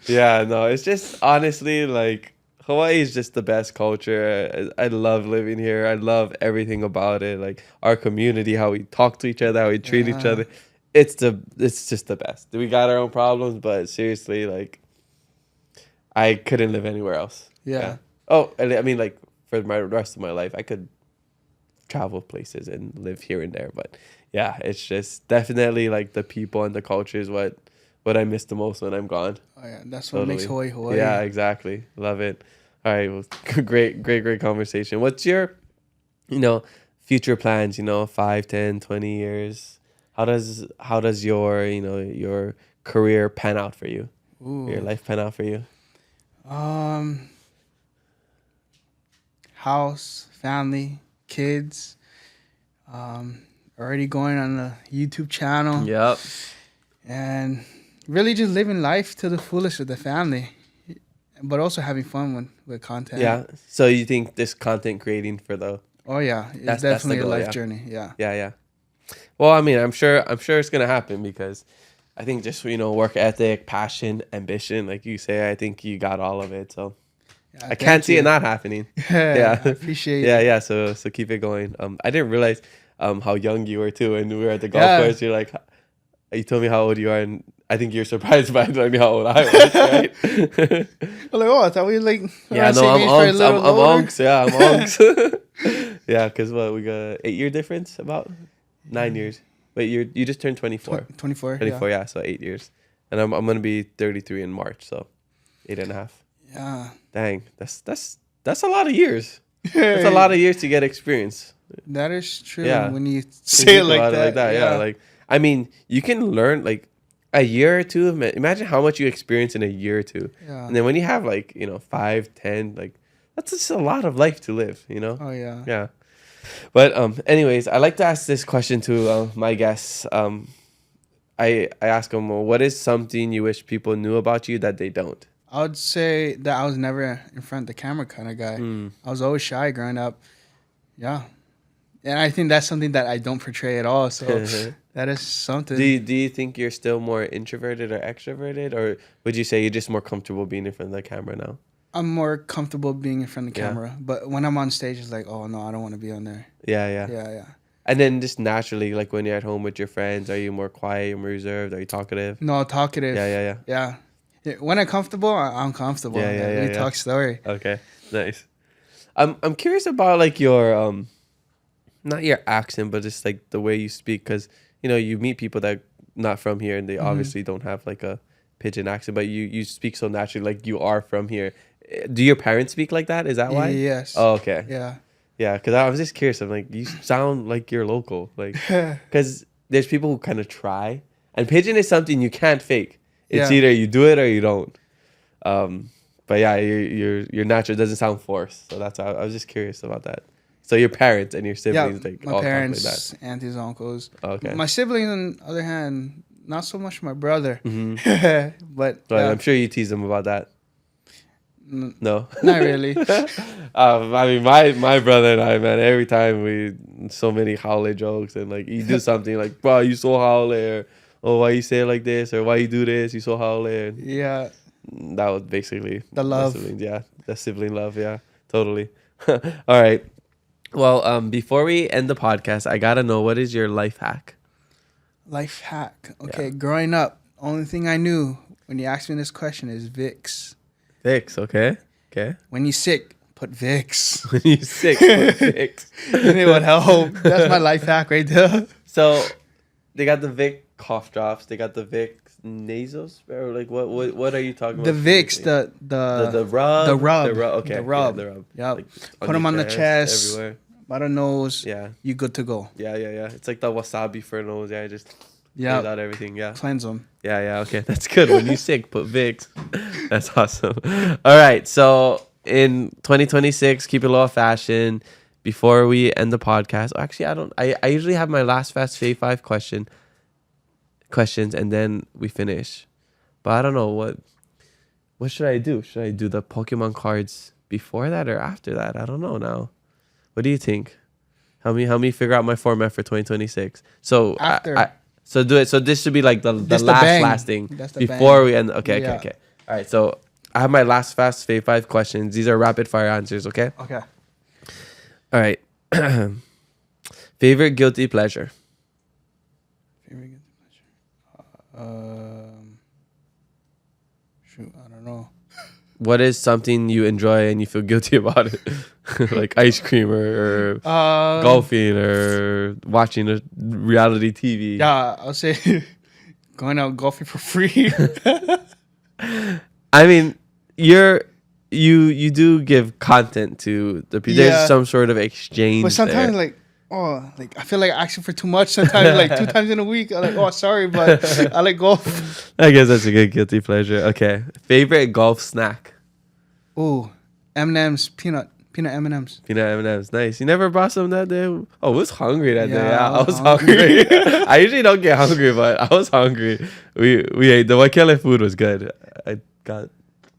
Yeah, no, it's just honestly like Hawaii is just the best culture. I love living here. I love everything about it. Like our community, how we talk to each other, how we treat each other. It's just the best. We got our own problems, but seriously, like I couldn't live anywhere else. Yeah. Oh, I mean, like for the rest of my life, I could travel places and live here and there, but yeah, it's just definitely like the people and the culture is what I miss the most when I'm gone. Oh, yeah, that's what makes Hawaii Hawaii. Yeah, exactly. Love it. All right, well, great conversation. What's your, future plans? 5, 10, 20 years. How does your your career pan out for you? Ooh. Your life pan out for you? House, family, kids. Already going on the YouTube channel. Yep. And really just living life to the fullest with the family, but also having fun with content. Yeah. So you think this content creating for the? Oh yeah, it's That's definitely the goal, a life yeah. journey. Yeah. Yeah. Well, I mean, I'm sure it's gonna happen because I think just work ethic, passion, ambition, like you say, I think you got all of it. So Yeah, I can't see it not happening. Yeah, I appreciate it. Yeah. So keep it going. I didn't realize how young you were too, and we were at the golf Yeah. course. You're like, you told me how old you are, and I think you're surprised by telling me how old I was. Right? I'm like, oh, I thought we were like Yeah, around no, same age for a little I'm older. unks. Yeah, I'm unks. Yeah, because what we got 8-year difference, about 9 years. Wait, you just turned 24. 24. 24, yeah, so 8 years, and I'm gonna be 33 in March, so 8.5. Yeah. Dang, that's a lot of years. That's a lot of years to get experience. That is true. Yeah. When you Think say it like about that. yeah. Like, I mean, you can learn like a year or two. Imagine how much you experience in a year or two. Yeah. And then when you have like, 5, 10, like that's just a lot of life to live, Oh yeah. Yeah. But anyways, I like to ask this question to my guests. I ask them, well, what is something you wish people knew about you that they don't? I would say that I was never in front of the camera kind of guy. I was always shy growing up. Yeah. And I think that's something that I don't portray at all. So that is something. Do you think you're still more introverted or extroverted? Or would you say you're just more comfortable being in front of the camera now? I'm more comfortable being in front of the Yeah. camera. But when I'm on stage, it's like, oh, no, I don't want to be on there. Yeah. Yeah. And then just naturally, like when you're at home with your friends, are you more quiet, you're more reserved, are you talkative? No, talkative. Yeah. Yeah. When I'm comfortable, I'm comfortable. Yeah, We talk story. Okay, nice. I'm curious about like your not your accent, but just like the way you speak, because you meet people that not from here and they obviously don't have like a Pigeon accent, but you speak so naturally, like you are from here. Do your parents speak like that? Is that why? Yes. Oh, okay. Yeah. Yeah, because I was just curious. I'm like, you sound like you're local. Like, because there's people who kind of try. And Pigeon is something you can't fake. It's either you do it or you don't. But yeah, your natural doesn't sound forced. So that's why I was just curious about that. So your parents and your siblings, like my all parents, talk like that. aunties, uncles. Okay. My siblings, on the other hand, not so much my brother. But I'm sure you tease them about that. No, not really. I mean, my brother and I, man, every time so many Hawai'i jokes, and like you do something like, bro, you so Hawai'i, or oh, why you say it like this, or why you do this, you so Hawai'i. And Yeah. that was basically The love. The sibling love. Yeah, totally. All right. Well, before we end the podcast, I gotta know, what is your life hack? Life hack. Okay, growing up, only thing I knew when you asked me this question is Vicks. Vicks, okay. When you're sick, put Vicks. When you're sick, put Vicks. And it would help. That's my life hack right there. So, they got the Vic cough drops. They got the Vic nasal spray. Or like what are you talking about? The Vicks, the rub. The rub. Okay. The rub. Yeah, the rub. Yep. Like, put them on the chest, everywhere. by the nose. Yeah. You good to go. Yeah. It's like the wasabi for nose. Yeah, just Yeah. clears out everything. Yeah. Cleanse them. Yeah. Okay, that's good. When you're sick, put Vicks. That's awesome. All right. So in 2026, keep it low fashion. Before we end the podcast, actually, I usually have my last fast fave 5 questions, and then we finish. But I don't know what should I do? Should I do the Pokemon cards before that or after that? I don't know now. What do you think? Help me figure out my format for 2026. So After. so do it. So this should be like the This the last bang. thing That's the before bang. we end. Okay. All right. So I have my last fast fave 5 questions. These are rapid fire answers. Okay. Okay. All right. Favorite guilty pleasure. Shoot, I don't know. What is something you enjoy and you feel guilty about it? Like ice cream or golfing or watching a reality TV. Yeah, I'll say going out golfing for free. I mean, you do give content to the people. Yeah. There's some sort of exchange. But sometimes, there. I feel like asking for too much. Sometimes, like 2 times in a week, I'm like, oh, sorry, but I like golf. I guess that's a good guilty pleasure. Okay. Favorite golf snack. Ooh, M&M's, peanut M&M's. Peanut M&M's. Nice. You never brought some that day? Oh, I was hungry that day. Yeah, I was hungry. I usually don't get hungry, but I was hungry. We ate. The Waikele food was good. I got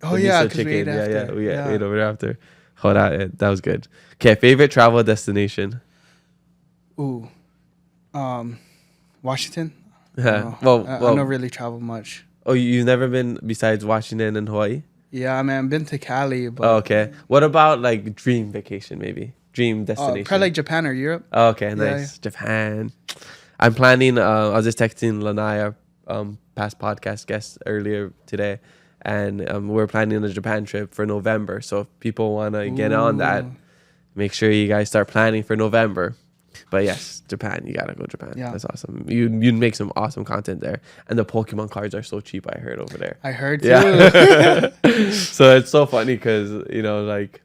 Oh, the yeah, miso because we ate after. Yeah, we ate over there after. Oh, that was good. Okay, favorite travel destination. Ooh, Washington. Yeah. I don't really travel much. Oh, you've never been besides Washington and Hawaii? Yeah, I mean, I've been to Cali, but Oh, okay. What about like dream vacation, maybe? Dream destination? probably like Japan or Europe. Oh, okay, nice. Yeah. Japan. I'm planning, I was just texting Lanaya, past podcast guest earlier today, and we're planning a Japan trip for November. So if people want to get on that, make sure you guys start planning for November. But yes, Japan, you gotta go Japan. Yeah. That's awesome. You'd make some awesome content there. And the Pokemon cards are so cheap, I heard over there. I heard too. Yeah. So it's so funny because, like,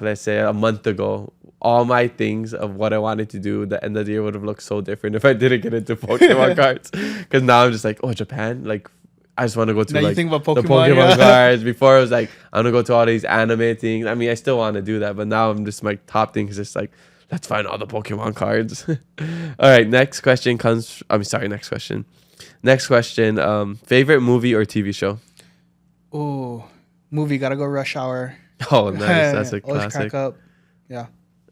let's say a month ago, all my things of what I wanted to do the end of the year would have looked so different if I didn't get into Pokemon cards. Because now I'm just like, oh, Japan, like, I just want to go to Now you like think about the Pokemon, Pokemon yeah. cards. Before I was like, I'm gonna go to all these anime things. I mean, I still want to do that, but now I'm just my top thing is just like, let's find all the Pokemon cards. All right, next question. Next question. Favorite movie or TV show? Ooh, movie, gotta go Rush Hour. Oh, nice. That's a Always classic. crack up. Yeah.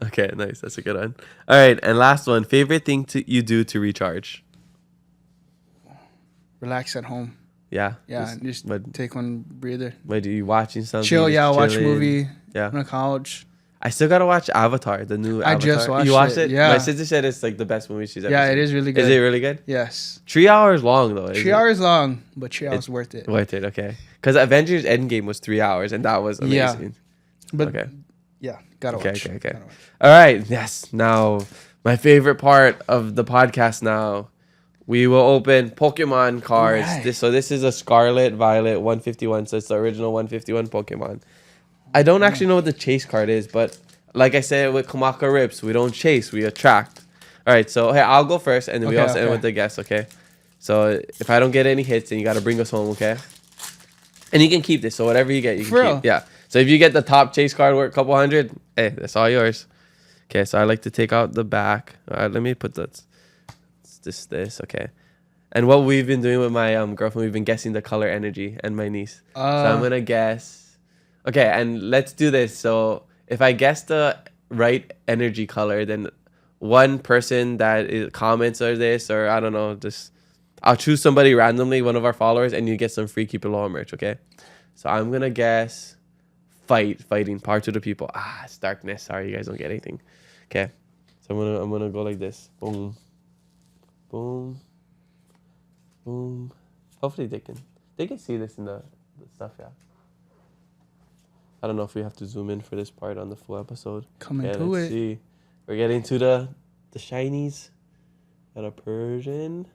Okay, nice. That's a good one. All right, and last one. Favorite thing you do to recharge? Relax at home. Yeah. Yeah, just take one breather. What do you watching something? Chill, Just watch a chilling? movie Yeah. on the couch. I still gotta watch Avatar, the new Avatar. I just watched You watched it, it? yeah. My sister said it's like the best movie she's ever Yeah, seen. it is really good. Is it really good? Yes. 3 hours long though. 3 hours long, but 3 hours worth it. Worth it, okay. Because Avengers Endgame was 3 hours and that was amazing. But Okay. yeah, gotta watch. Okay. Gotta watch. All right. Yes. Now, my favorite part of the podcast now. we will open Pokemon cards. Right. This is a Scarlet Violet 151. So it's the original 151 Pokemon. I don't actually know what the chase card is, but like I said with Kamaka Rips, we don't chase, we attract. All right, so hey, I'll go first, and then we also end with the guess, okay? So if I don't get any hits, then you got to bring us home, okay? And you can keep this, so whatever you get, you can keep. Yeah. So if you get the top chase card worth a couple hundred, hey, that's all yours. Okay, so I like to take out the back. All right, let me put this, okay. And what we've been doing with my girlfriend, we've been guessing the color energy, and my niece. So I'm gonna guess. Okay, and let's do this. So if I guess the right energy color, then one person that comments or this, or I don't know, just I'll choose somebody randomly, one of our followers, and you get some free Keep It Aloha merch, okay? So I'm gonna guess fighting, power to the people. It's darkness. Sorry, you guys don't get anything. Okay, so I'm gonna go like this. Boom, boom, boom. Hopefully they can see this in the stuff. Yeah. I don't know if we have to zoom in for this part on the full episode. Let's see. We're getting to the shinies. Got a Persian,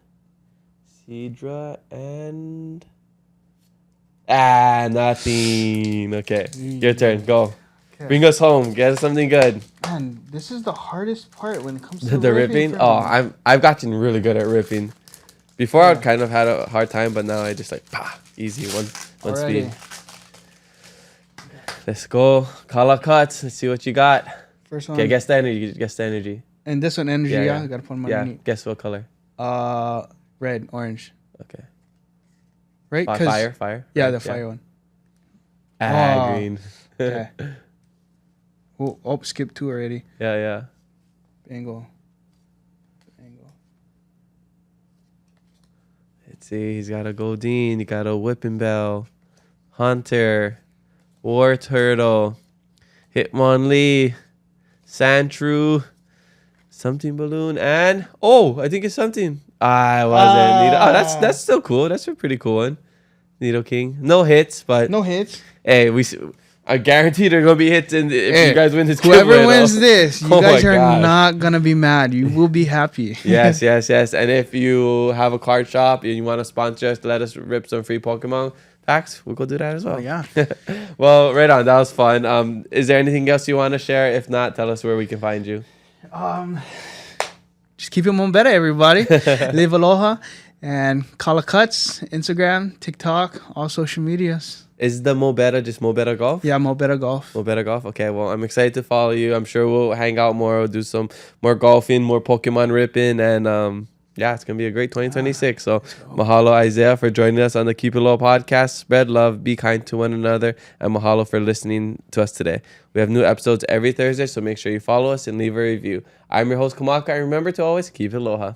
Cedra, and nothing. Okay, your turn. Go. Okay. Bring us home. Get us something good. Man, this is the hardest part when it comes to the ripping. I've gotten really good at ripping. Before I kind of had a hard time, but now I just like easy one speed. Let's go. Kala cuts. Let's see what you got. First one. Okay, guess the energy. And this one, energy, yeah. I gotta put my money. Guess what color? Red, orange. Okay. Right? Fire. Yeah, the fire one. Green. Okay. Skip 2 already. Yeah. Bingo. Let's see. He's got a Goldeen. He got a Whipping Bell. Hunter. War Turtle. Hitmonlee. Sandshrew. Something Balloon. And I think it's something. I wasn't. That's still cool. That's a pretty cool one. Needle King. No hits, but no hits. Hey, I guarantee there are gonna be hits if you guys win this. Whoever wins this, you guys are not gonna be mad. You will be happy. Yes. And if you have a card shop and you want to sponsor us, let us rip some free Pokemon packs, we'll go do that as well. Yeah. Well, right on. That was fun. Is there anything else you want to share? If not, tell us where we can find you. Just keep it more better, everybody. Live Aloha and Kala Cuts, Instagram, TikTok, all social medias. Is the Bettah just Bettah Golf? Yeah, Bettah Golf. Bettah Golf. Okay, well, I'm excited to follow you. I'm sure we'll hang out more. We'll do some more golfing, more Pokemon ripping, and it's gonna be a great 2026. So mahalo, Isaiah, for joining us on the Keep It Low podcast. Spread love, be kind to one another, and mahalo for listening to us today. We have new episodes every Thursday, so make sure you follow us and leave a review. I'm your host, Kamaka, and remember to always keep it aloha.